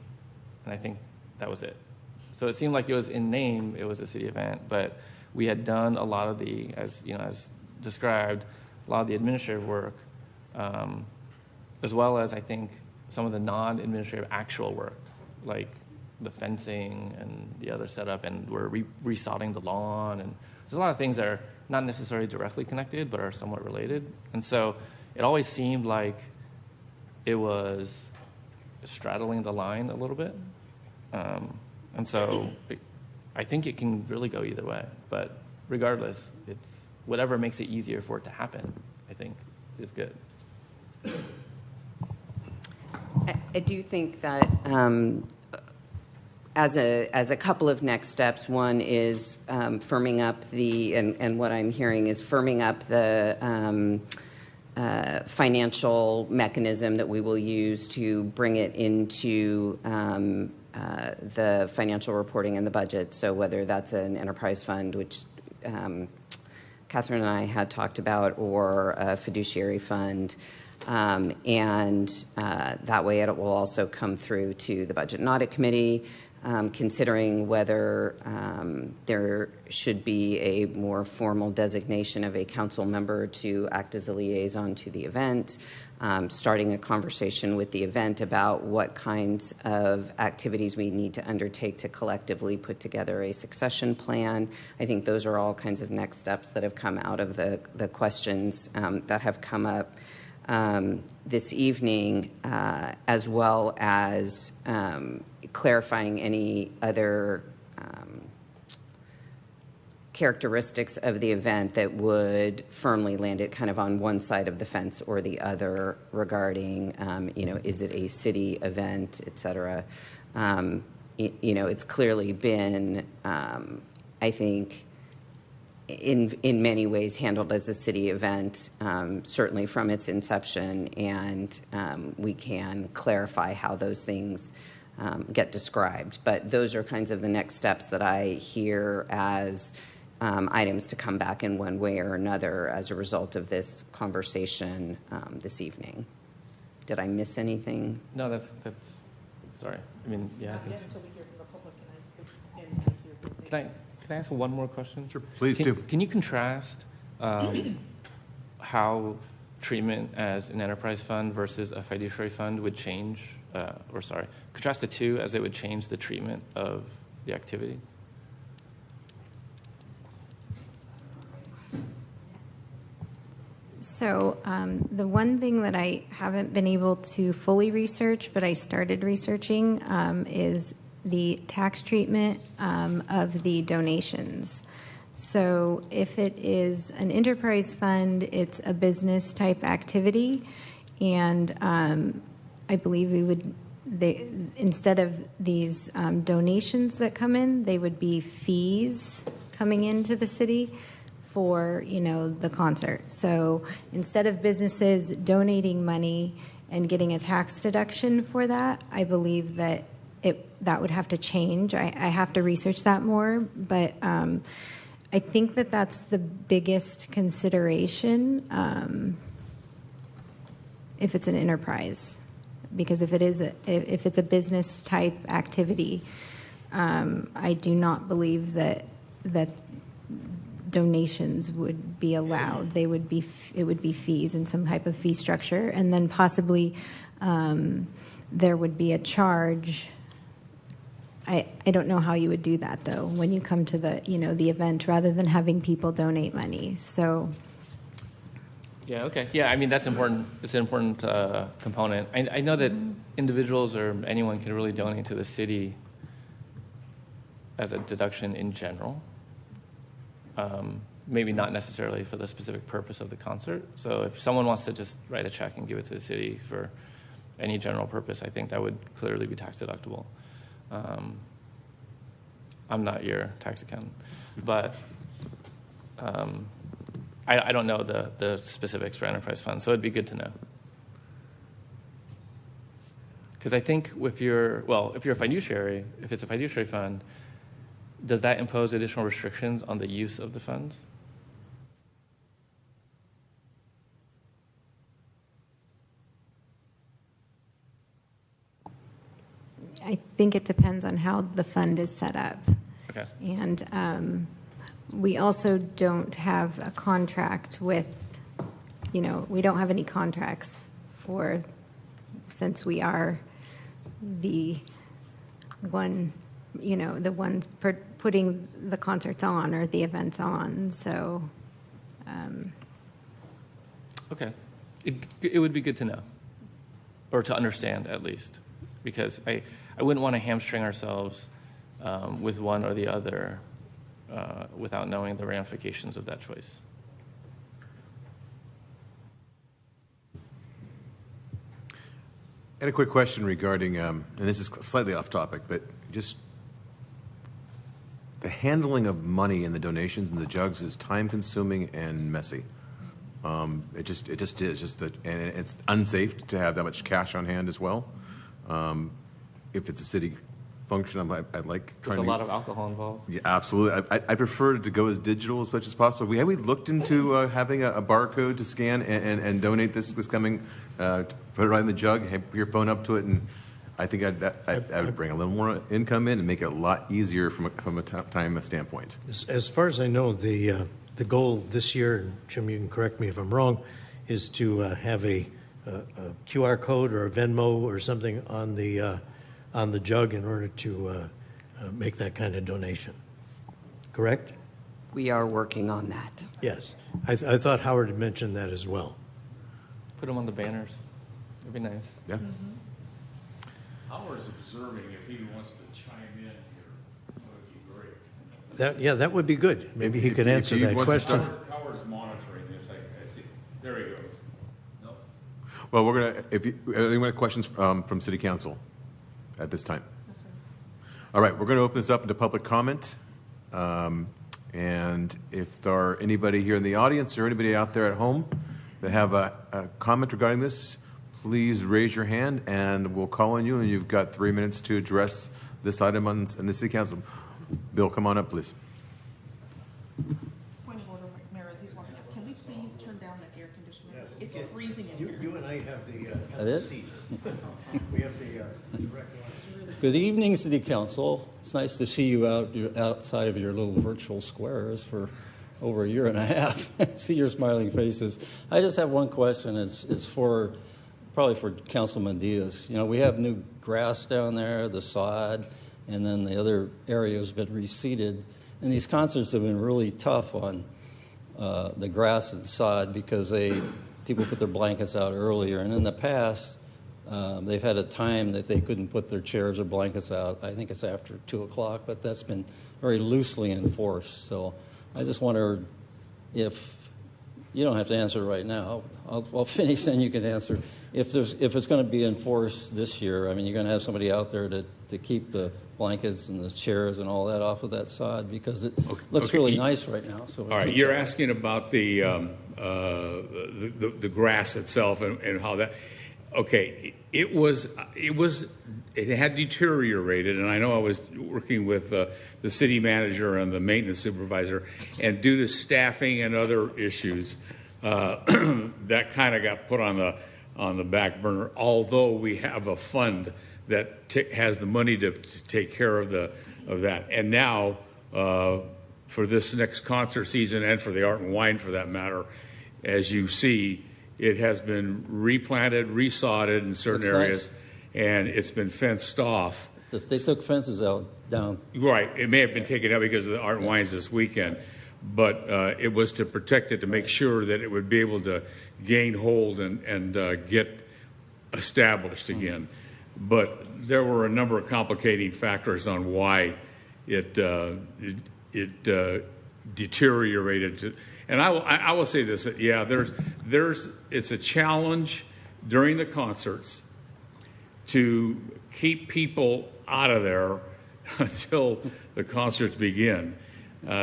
and I think that was it. So it seemed like it was in name, it was a city event, but we had done a lot of the, as described, a lot of the administrative work, as well as I think some of the non-administrative actual work, like the fencing and the other setup, and we're resodding the lawn, and there's a lot of things that are not necessarily directly connected, but are somewhat related. And so it always seemed like it was straddling the line a little bit. And so I think it can really go either way. But regardless, it's whatever makes it easier for it to happen, I think, is good. I do think that as a couple of next steps, one is firming up and what I'm hearing is firming up the financial mechanism that we will use to bring it into the financial reporting and the budget. So whether that's an enterprise fund, which Catherine and I had talked about, or a fiduciary fund. And that way it will also come through to the Budget and Audit Committee, considering whether there should be a more formal designation of a council member to act as a liaison to the event, starting a conversation with the event about what kinds of activities we need to undertake to collectively put together a succession plan. I think those are all kinds of next steps that have come out of the questions that have come up this evening, as well as clarifying any other characteristics of the event that would firmly land it kind of on one side of the fence or the other regarding, is it a city event, et cetera. It's clearly been, I think, in many ways handled as a city event, certainly from its inception, and we can clarify how those things get described. But those are kinds of the next steps that I hear as items to come back in one way or another as a result of this conversation this evening. Did I miss anything? No, that's sorry. I mean, yeah. I think so. Until we hear from the public and hear from the Can I ask one more question? Sure, please do. Can you contrast how treatment as an enterprise fund versus a fiduciary fund would change, contrast the two as it would change the treatment of the activity? So the one thing that I haven't been able to fully research, but I started researching, is the tax treatment of the donations. So if it is an enterprise fund, it's a business type activity, and I believe instead of these donations that come in, they would be fees coming into the city for, the concert. So instead of businesses donating money and getting a tax deduction for that, I believe that that would have to change. I have to research that more, but I think that that's the biggest consideration if it's an enterprise, because if it's a business type activity, I do not believe that donations would be allowed. It would be fees and some type of fee structure, and then possibly there would be a charge. I don't know how you would do that though when you come to the event rather than having people donate money. So Yeah, okay. Yeah, I mean, that's important. It's an important component. I know that individuals or anyone can really donate to the city as a deduction in general. Maybe not necessarily for the specific purpose of the concert. So if someone wants to just write a check and give it to the city for any general purpose, I think that would clearly be tax deductible. I'm not your tax accountant, but I don't know the specifics for enterprise funds, so it'd be good to know. Because I think if you're a fiduciary, if it's a fiduciary fund, does that impose additional restrictions on the use of the funds? I think it depends on how the fund is set up. Okay. And we also don't have a contract with, we don't have any contracts since we are the one, the ones putting the concerts on or the events on. So. Okay. It would be good to know, or to understand at least, because I wouldn't want to hamstring ourselves with one or the other without knowing the ramifications of that choice. I had a quick question regarding, and this is slightly off topic, but just the handling of money and the donations and the jugs is time-consuming and messy. It just is. And it's unsafe to have that much cash on hand as well. If it's a city function, I'd like trying With a lot of alcohol involved. Yeah, absolutely. I prefer to go as digital as much as possible. Have we looked into having a barcode to scan and donate this coming? Put it right in the jug, have your phone up to it, and I think I would bring a little more income in and make it a lot easier from a time standpoint. As far as I know, the goal this year, and Jim, you can correct me if I'm wrong, is to have a QR code or a Venmo or something on the jug in order to make that kind of donation. Correct? We are working on that. Yes. I thought Howard had mentioned that as well. Put them on the banners. It'd be nice. Yeah. Howard's observing if he wants to chime in here. That would be great. That would be good. Maybe he could answer that question. Howard's monitoring this. I see. There he goes. Nope. Well, we're going to, anyone have questions from City Council at this time? Yes, sir. All right, we're going to open this up into public comment. And if there are anybody here in the audience or anybody out there at home that have a comment regarding this, please raise your hand and we'll call on you, and you've got 3 minutes to address this item in the City Council. Bill, come on up, please. Point of order, Mayor, as he's walking up, can we please turn down the air conditioner? It's freezing in here. You and I have the seats. We have the direct line. Good evening, City Council. It's nice to see you outside of your little virtual squares for over a year and a half. See your smiling faces. I just have one question. It's probably for Councilman Diaz. We have new grass down there, the sod, and then the other area has been reseeded. And these concerts have been really tough on the grass and sod because people put their blankets out earlier. And in the past, they've had a time that they couldn't put their chairs or blankets out. I think it's after 2 o'clock, but that's been very loosely enforced. So I just wonder if you don't have to answer right now. I'll finish, then you can answer. If it's going to be enforced this year, I mean, you're going to have somebody out there to keep the blankets and the chairs and all that off of that side, because it looks really nice right now. So all right, you're asking about the grass itself and how that. Okay, it had deteriorated, and I know I was working with the city manager and the maintenance supervisor, and due to staffing and other issues, that kind of got put on the back burner. Although we have a fund that has the money to take care of that, and now for this next concert season and for the Art and Wine, for that matter, as you see, it has been replanted, resodded in certain areas, and it's been fenced off. They took fences down. Right. It may have been taken out because of the Art and Wines this weekend, but it was to protect it, to make sure that it would be able to gain hold and get established again. But there were a number of complicating factors on why it deteriorated. And I will say this: yeah, it's a challenge during the concerts to keep people out of there until the concerts begin,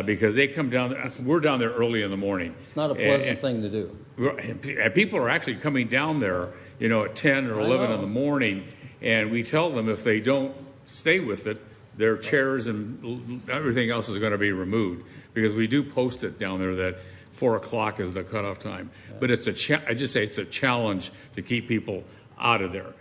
because they come down there. We're down there early in the morning. It's not a pleasant thing to do. And people are actually coming down there, at 10 or 11 in the morning, and we tell them if they don't stay with it, their chairs and everything else is going to be removed, because we do post it down there that 4 o'clock is the cutoff time. Yeah. But I just say it's a challenge to keep people out of there.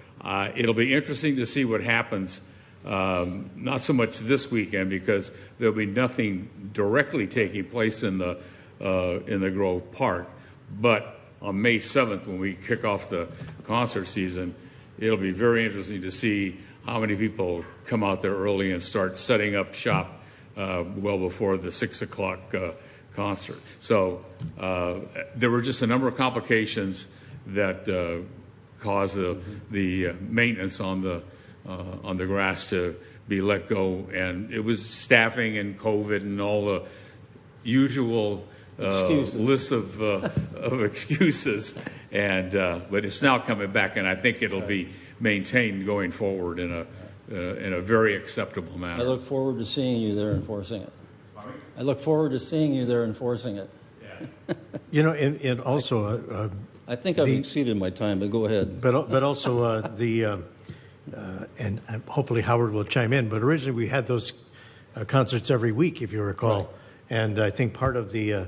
It'll be interesting to see what happens. Not so much this weekend, because there'll be nothing directly taking place in the Grove Park. But on May 7th, when we kick off the concert season, it'll be very interesting to see how many people come out there early and start setting up shop well before the 6 o'clock concert. So there were just a number of complications that caused the maintenance on the grass to be let go, and it was staffing and COVID and all the usual list of excuses. And but it's now coming back, and I think it'll be maintained going forward in a very acceptable manner. I look forward to seeing you there enforcing it. I look forward to seeing you there enforcing it. Yeah. And also, I think I've exceeded my time, but go ahead. But also and hopefully Howard will chime in. But originally we had those concerts every week, if you recall, right. And I think part of the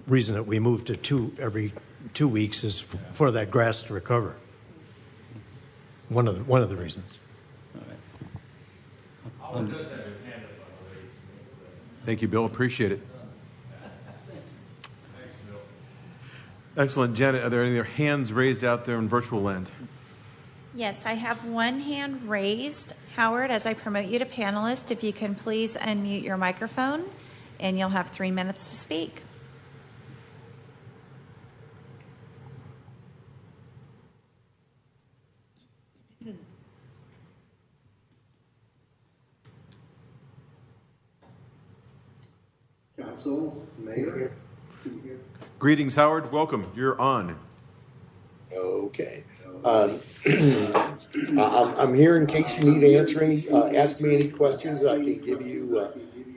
reason that we moved to every 2 weeks is for that grass to recover. One of the reasons. All right. Thank you, Bill. Appreciate it. Thanks, Bill. Excellent. Janet, are there any other hands raised out there in virtual land? Yes, I have one hand raised. Howard, as I promote you to panelist, if you can please unmute your microphone, and you'll have 3 minutes to speak. Council, Mayor. Greetings, Howard. Welcome. You're on. Okay. I'm here in case you need ask me any questions I can give you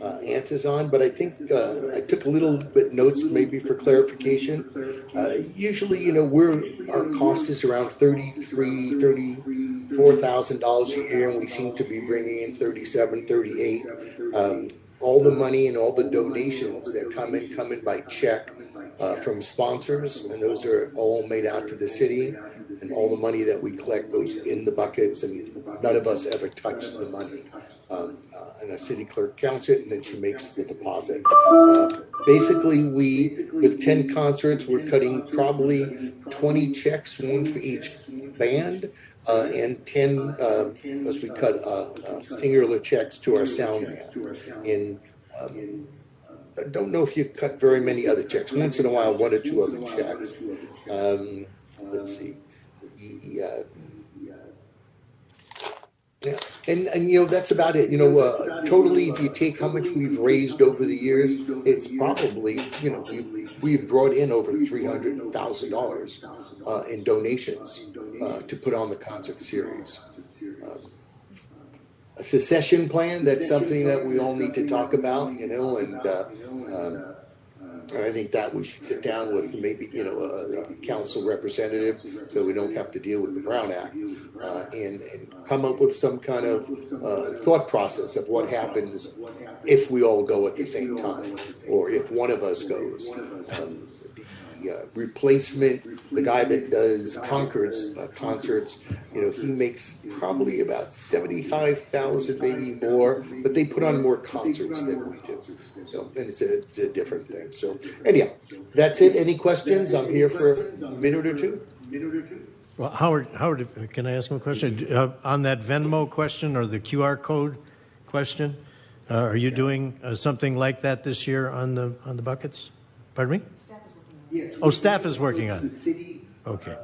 answers on, but I think I took a little bit notes maybe for clarification. Usually, our cost is around $34,000 a year, and we seem to be bringing in 37, 38. All the money and all the donations that come in by check from sponsors, and those are all made out to the city, and all the money that we collect goes in the buckets, and none of us ever touch the money. And our city clerk counts it, and then she makes the deposit. Basically, with 10 concerts, we're cutting probably 20 checks, one for each band, and 10, as we cut singular checks to our sound man. And I don't know if you cut very many other checks. Once in a while, 1 or 2 other checks. Let's see. Yeah, and that's about it. Totally, if you take how much we've raised over the years, it's probably we've brought in over $300,000 in donations to put on the concert series. A secession plan, that's something that we all need to talk about, and I think that we should sit down with maybe, a council representative so we don't have to deal with the Brown Act and come up with some kind of thought process of what happens if we all go at the same time or if one of us goes. The replacement, the guy that does concerts, he makes probably about 75,000, maybe more, but they put on more concerts than we do. And it's a different thing. So anyhow, that's it. Any questions? I'm here for a minute or two. Well, Howard, can I ask him a question? On that Venmo question or the QR code question, are you doing something like that this year on the buckets? Pardon me? Staff is working on it. Okay.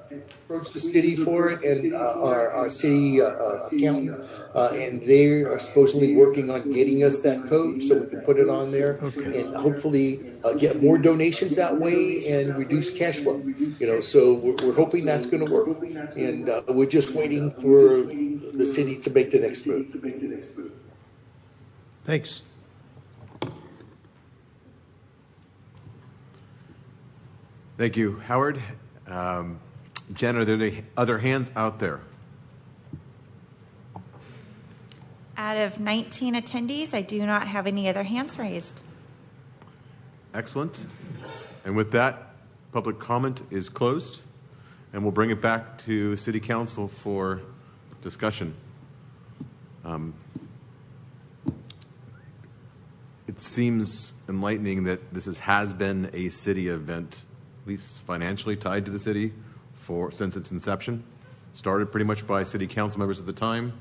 Approached the city for it, and our city accountant, and they are supposedly working on getting us that code so we can put it on there, and hopefully get more donations that way and reduce cash flow. So we're hoping that's going to work, and we're just waiting for the city to make the next move. Thanks. Thank you, Howard. Jen, are there any other hands out there? Out of 19 attendees, I do not have any other hands raised. Excellent. And with that, public comment is closed, and we'll bring it back to City Council for discussion. It seems enlightening that this has been a city event, at least financially tied to the city since its inception. Started pretty much by city council members at the time.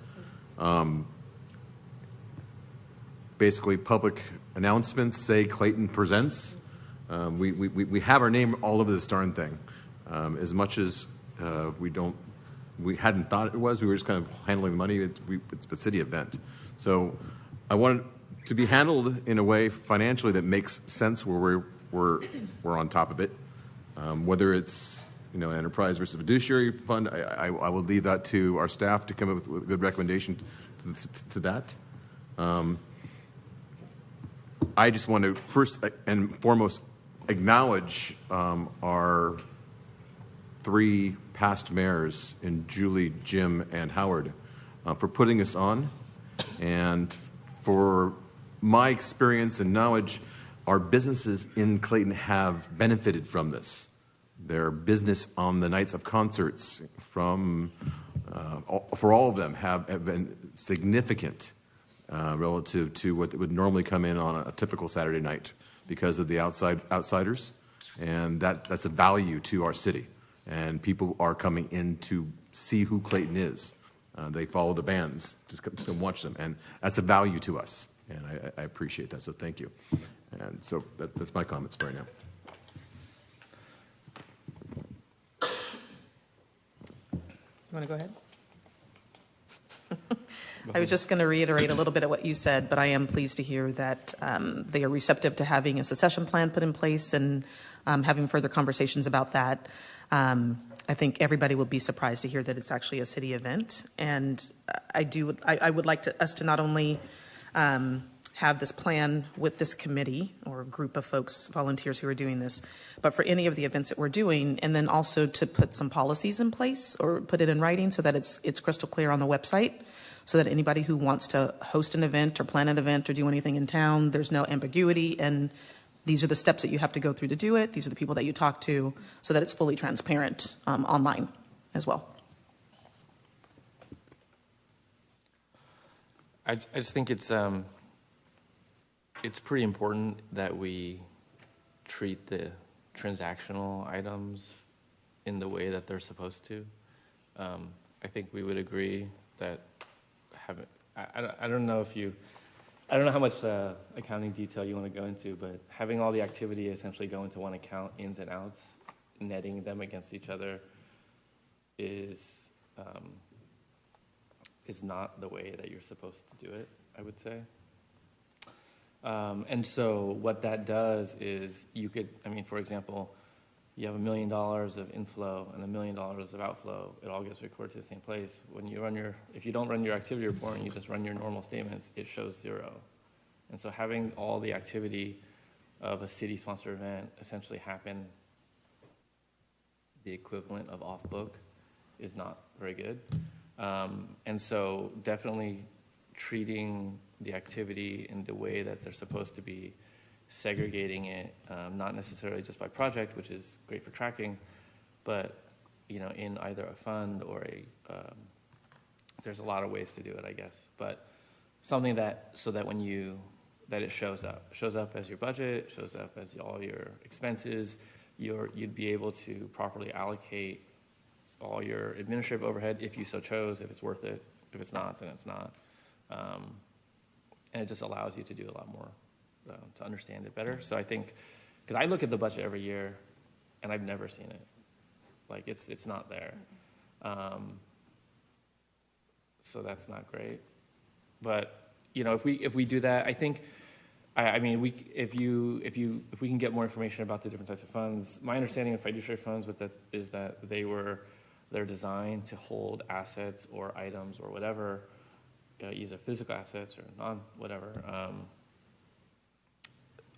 Basically, public announcements say Clayton presents. We have our name all over this darn thing. As much as we hadn't thought it was, we were just kind of handling the money. It's a city event. So I wanted to be handled in a way financially that makes sense where we're on top of it. Whether it's enterprise versus fiduciary fund, I will leave that to our staff to come up with a good recommendation to that. I just want to first and foremost acknowledge our three past mayors in Julie, Jim, and Howard for putting us on, and for my experience and knowledge, our businesses in Clayton have benefited from this. Their business on the nights of concerts for all of them have been significant relative to what would normally come in on a typical Saturday night because of the outsiders, and that's a value to our city. And people are coming in to see who Clayton is. They follow the bands, just come watch them, and that's a value to us. And I appreciate that, so thank you. And so that's my comments for right now. You want to go ahead? I was just going to reiterate a little bit of what you said, but I am pleased to hear that they are receptive to having a secession plan put in place and having further conversations about that. I think everybody will be surprised to hear that it's actually a city event, and I would like us to not only have this plan with this committee or a group of folks, volunteers who are doing this, but for any of the events that we're doing, and then also to put some policies in place or put it in writing so that it's crystal clear on the website, so that anybody who wants to host an event or plan an event or do anything in town, there's no ambiguity, and these are the steps that you have to go through to do it. These are the people that you talk to, so that it's fully transparent online as well. I just think it's pretty important that we treat the transactional items in the way that they're supposed to. I think we would agree that I don't know how much accounting detail you want to go into, but having all the activity essentially go into one account, ins and outs, netting them against each other is is not the way that you're supposed to do it, I would say. And so what that does is you could, I mean, for example, you have $1 million of inflow and $1 million of outflow. It all gets recorded to the same place. When you run if you don't run your activity report and you just run your normal statements, it shows 0. And so having all the activity of a city-sponsored event essentially happen the equivalent of off-book is not very good. And so definitely treating the activity in the way that they're supposed to be, segregating it, not necessarily just by project, which is great for tracking, but in either a fund or there's a lot of ways to do it, I guess. But something so that when that it shows up as your budget, shows up as all your expenses, you'd be able to properly allocate all your administrative overhead if you so chose, if it's worth it. If it's not, then it's not. And it just allows you to do a lot more, to understand it better. So I think, because I look at the budget every year, and I've never seen it. Like, it's not there. So that's not great. But, if we do that, I think, if we can get more information about the different types of funds, my understanding of fiduciary funds is that they're designed to hold assets or items or whatever, either physical assets or non-whatever,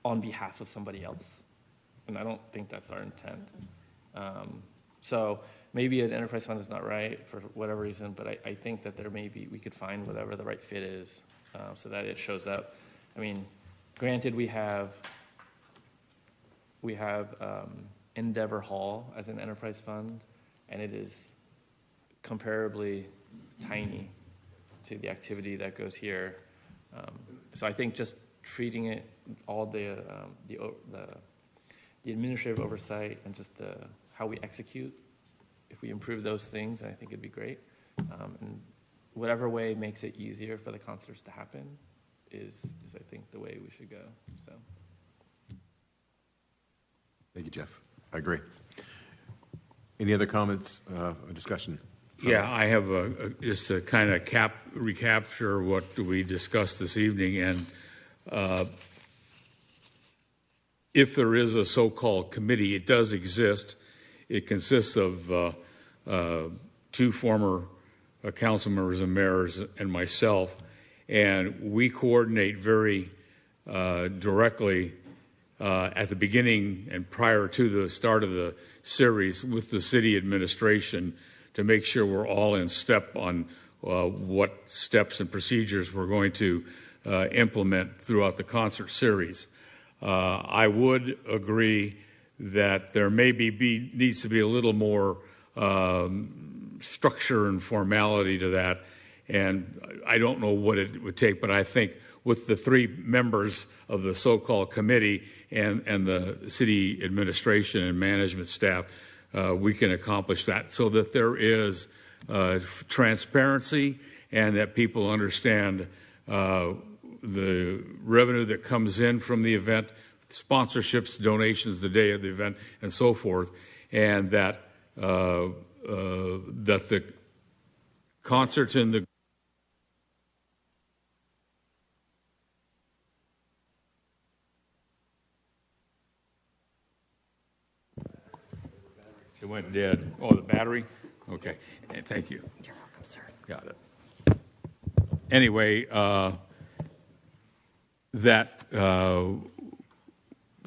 on behalf of somebody else. And I don't think that's our intent. So maybe an enterprise fund is not right for whatever reason, but I think that we could find whatever the right fit is so that it shows up. I mean, granted, we have Endeavor Hall as an enterprise fund, and it is comparably tiny to the activity that goes here. So I think just treating it, all the administrative oversight and just how we execute, if we improve those things, I think it'd be great. And whatever way makes it easier for the concerts to happen is I think the way we should go. So. Thank you, Jeff. I agree. Any other comments or discussion? Yeah, I have just to kind of recapture what we discussed this evening. And if there is a so-called committee, it does exist. It consists of 2 former council members and mayors and myself, and we coordinate very directly at the beginning and prior to the start of the series with the city administration to make sure we're all in step on what steps and procedures we're going to implement throughout the concert series. I would agree that there needs to be a little more structure and formality to that, and I don't know what it would take, but I think with the 3 members of the so-called committee and the city administration and management staff, we can accomplish that so that there is transparency and that people understand the revenue that comes in from the event, sponsorships, donations the day of the event, and so forth, and that the concerts in the It went dead. Oh, the battery? Okay. Thank you. You're welcome, sir. Got it. Anyway, that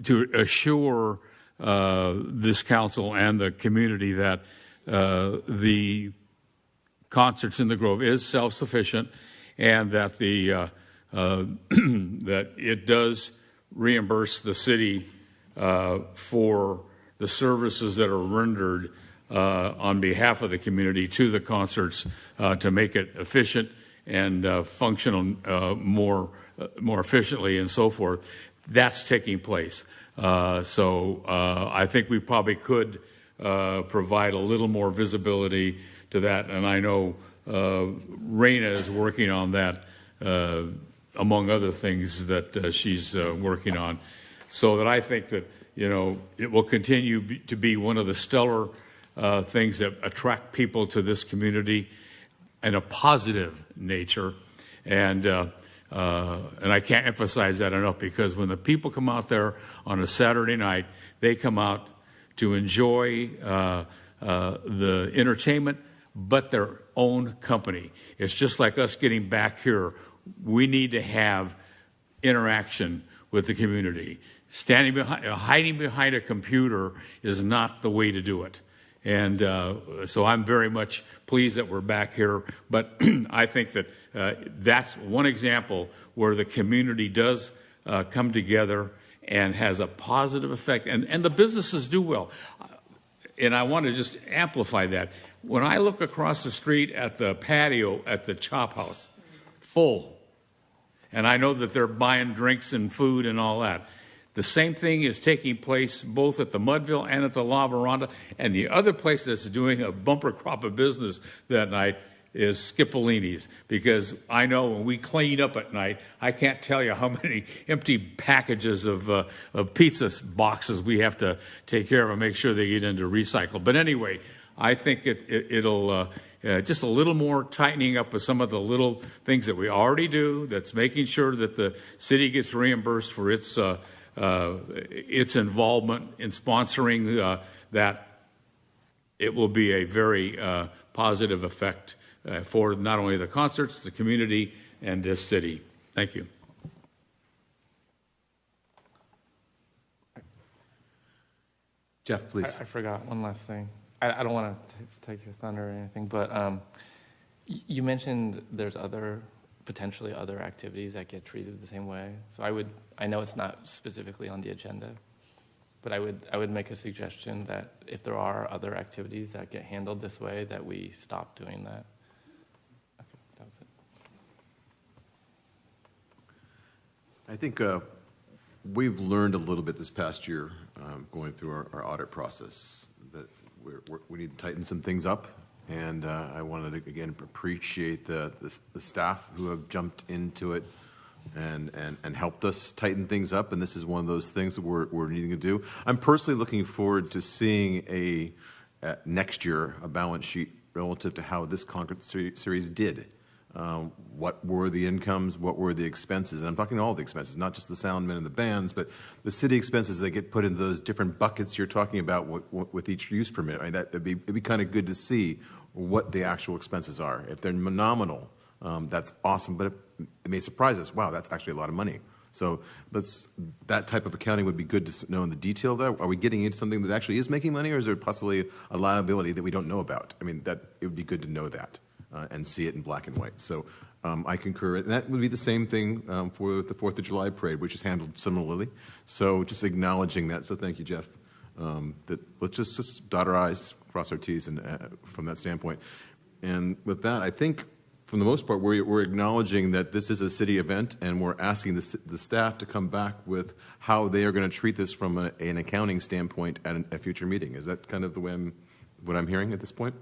to assure this council and the community that the concerts in the Grove is self-sufficient and that that it does reimburse the city for the services that are rendered on behalf of the community to the concerts to make it efficient and functional more efficiently and so forth. That's taking place. So I think we probably could provide a little more visibility to that, and I know Raina is working on that, among other things that she's working on, so that I think that it will continue to be one of the stellar things that attract people to this community. and a positive nature. And I can't emphasize that enough, because when the people come out there on a Saturday night, they come out to enjoy the entertainment, but their own company. It's just like us getting back here. We need to have interaction with the community. Hiding behind a computer is not the way to do it. And so I'm very much pleased that we're back here. But I think that that's one example where the community does come together and has a positive effect. And the businesses do well. And I want to just amplify that. When I look across the street at the patio at the Chop House, full, and I know that they're buying drinks and food and all that, the same thing is taking place both at the Mudville and at the La Veranda. And the other place that's doing a bumper crop of business that night is Scipolini's, because I know when we clean up at night, I can't tell you how many empty packages of pizza boxes we have to take care of and make sure they get into recycle. But anyway, I think it'll just a little more tightening up of some of the little things that we already do, that's making sure that the city gets reimbursed for its involvement in sponsoring that. It will be a very positive effect for not only the concerts, the community, and this city. Thank you. Jeff, please. I forgot one last thing. I don't want to take your thunder or anything, but you mentioned there's potentially other activities that get treated the same way. So I know it's not specifically on the agenda, but I would make a suggestion that if there are other activities that get handled this way, that we stop doing that. Okay, that was it. I think we've learned a little bit this past year going through our audit process that we need to tighten some things up. And I wanted to, again, appreciate the staff who have jumped into it and helped us tighten things up. And this is one of those things that we're needing to do. I'm personally looking forward to seeing next year a balance sheet relative to how this concert series did. What were the incomes? What were the expenses? And I'm talking all the expenses, not just the sound men and the bands, but the city expenses that get put into those different buckets you're talking about with each use permit. I mean, it'd be kind of good to see what the actual expenses are. If they're nominal, that's awesome, but it may surprise us. Wow, that's actually a lot of money. So that type of accounting would be good to know in the detail. Though, are we getting into something that actually is making money, or is there possibly a liability that we don't know about? I mean, it would be good to know that. And see it in black and white. So I concur. And that would be the same thing for the 4th of July parade, which is handled similarly. So just acknowledging that. So thank you, Jeff. That let's just dot our I's, cross our T's, and from that standpoint. And with that, I think for the most part, we're acknowledging that this is a city event, and we're asking the staff to come back with how they are going to treat this from an accounting standpoint at a future meeting. Is that kind of the way what I'm hearing at this point?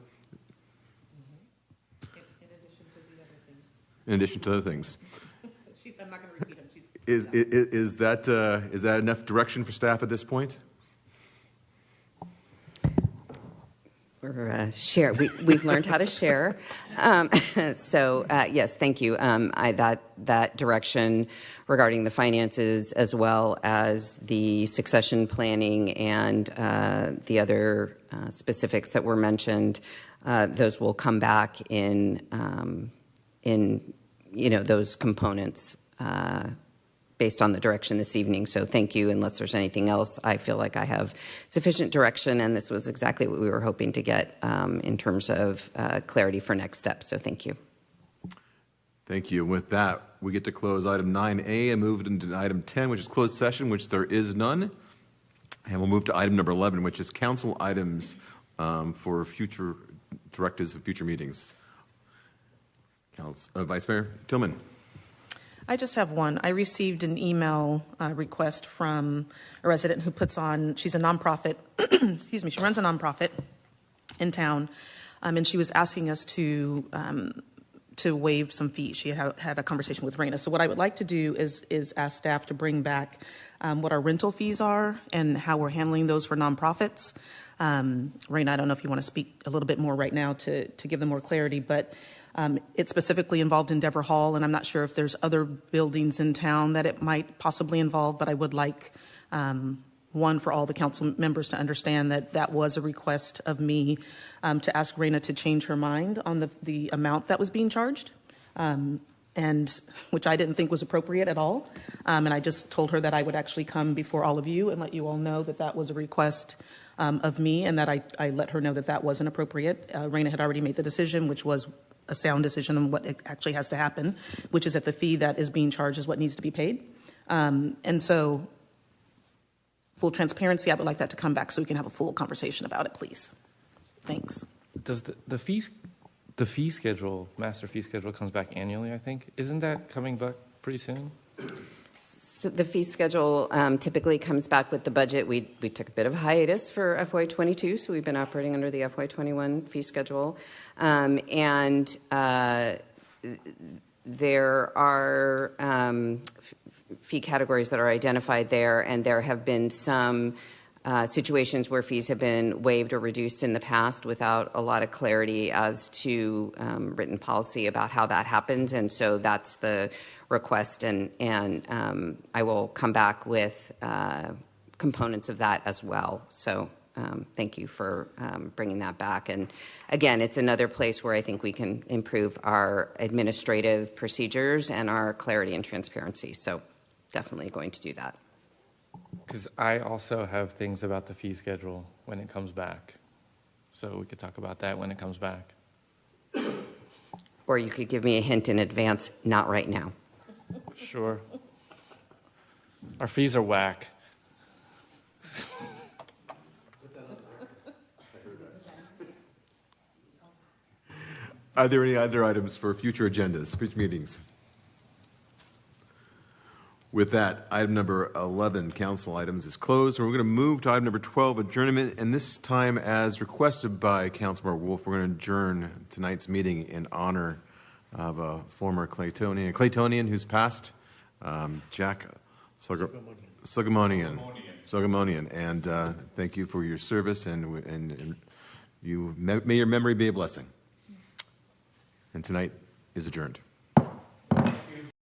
In addition to other things. I'm not going to repeat them. Is that enough direction for staff at this point? We're share. We've learned how to share. So yes, thank you. That direction regarding the finances, as well as the succession planning and the other specifics that were mentioned, those will come back in those components based on the direction this evening. So thank you. Unless there's anything else, I feel like I have sufficient direction, and this was exactly what we were hoping to get in terms of clarity for next steps. So thank you. Thank you. With that, we get to close item 9A and move into item 10, which is closed session, which there is none. And we'll move to item number 11, which is council items for future directives of future meetings. Vice Mayor Tillman. I just have one. I received an email request from a resident who she's a nonprofit, excuse me, she runs a nonprofit in town, and she was asking us to waive some fees. She had a conversation with Raina. So what I would like to do is ask staff to bring back what our rental fees are and how we're handling those for nonprofits. Raina, I don't know if you want to speak a little bit more right now to give them more clarity, but It specifically involved Endeavor Hall, and I'm not sure if there's other buildings in town that it might possibly involve, but I would like one for all the council members to understand that that was a request of me to ask Raina to change her mind on the amount that was being charged, and which I didn't think was appropriate at all. And I just told her that I would actually come before all of you and let you all know that that was a request of me, and that I let her know that that wasn't appropriate. Raina had already made the decision, which was a sound decision on what actually has to happen, which is that the fee that is being charged is what needs to be paid. And so, full transparency, I would like that to come back so we can have a full conversation about it, please. Thanks. Does the fee schedule, master fee schedule, comes back annually, I think? Isn't that coming back pretty soon? So the fee schedule typically comes back with the budget. We took a bit of a hiatus for FY22, so we've been operating under the FY21 fee schedule. And there are fee categories that are identified there, and there have been some situations where fees have been waived or reduced in the past without a lot of clarity as to written policy about how that happens. And so that's the request, and I will come back with components of that as well. So thank you for bringing that back. And again, it's another place where I think we can improve our administrative procedures and our clarity and transparency. So definitely going to do that. Because I also have things about the fee schedule when it comes back. So we could talk about that when it comes back. Or you could give me a hint in advance, not right now. Sure. Our fees are whack. Are there any other items for future agendas, future meetings? With that, item number 11, council items, is closed. And we're going to move to item number 12, adjournment. And this time, as requested by Councilmember Wolf, we're going to adjourn tonight's meeting in honor of a former Claytonian who's passed, Jack Sogamonian. And thank you for your service, and may your memory be a blessing. And tonight is adjourned.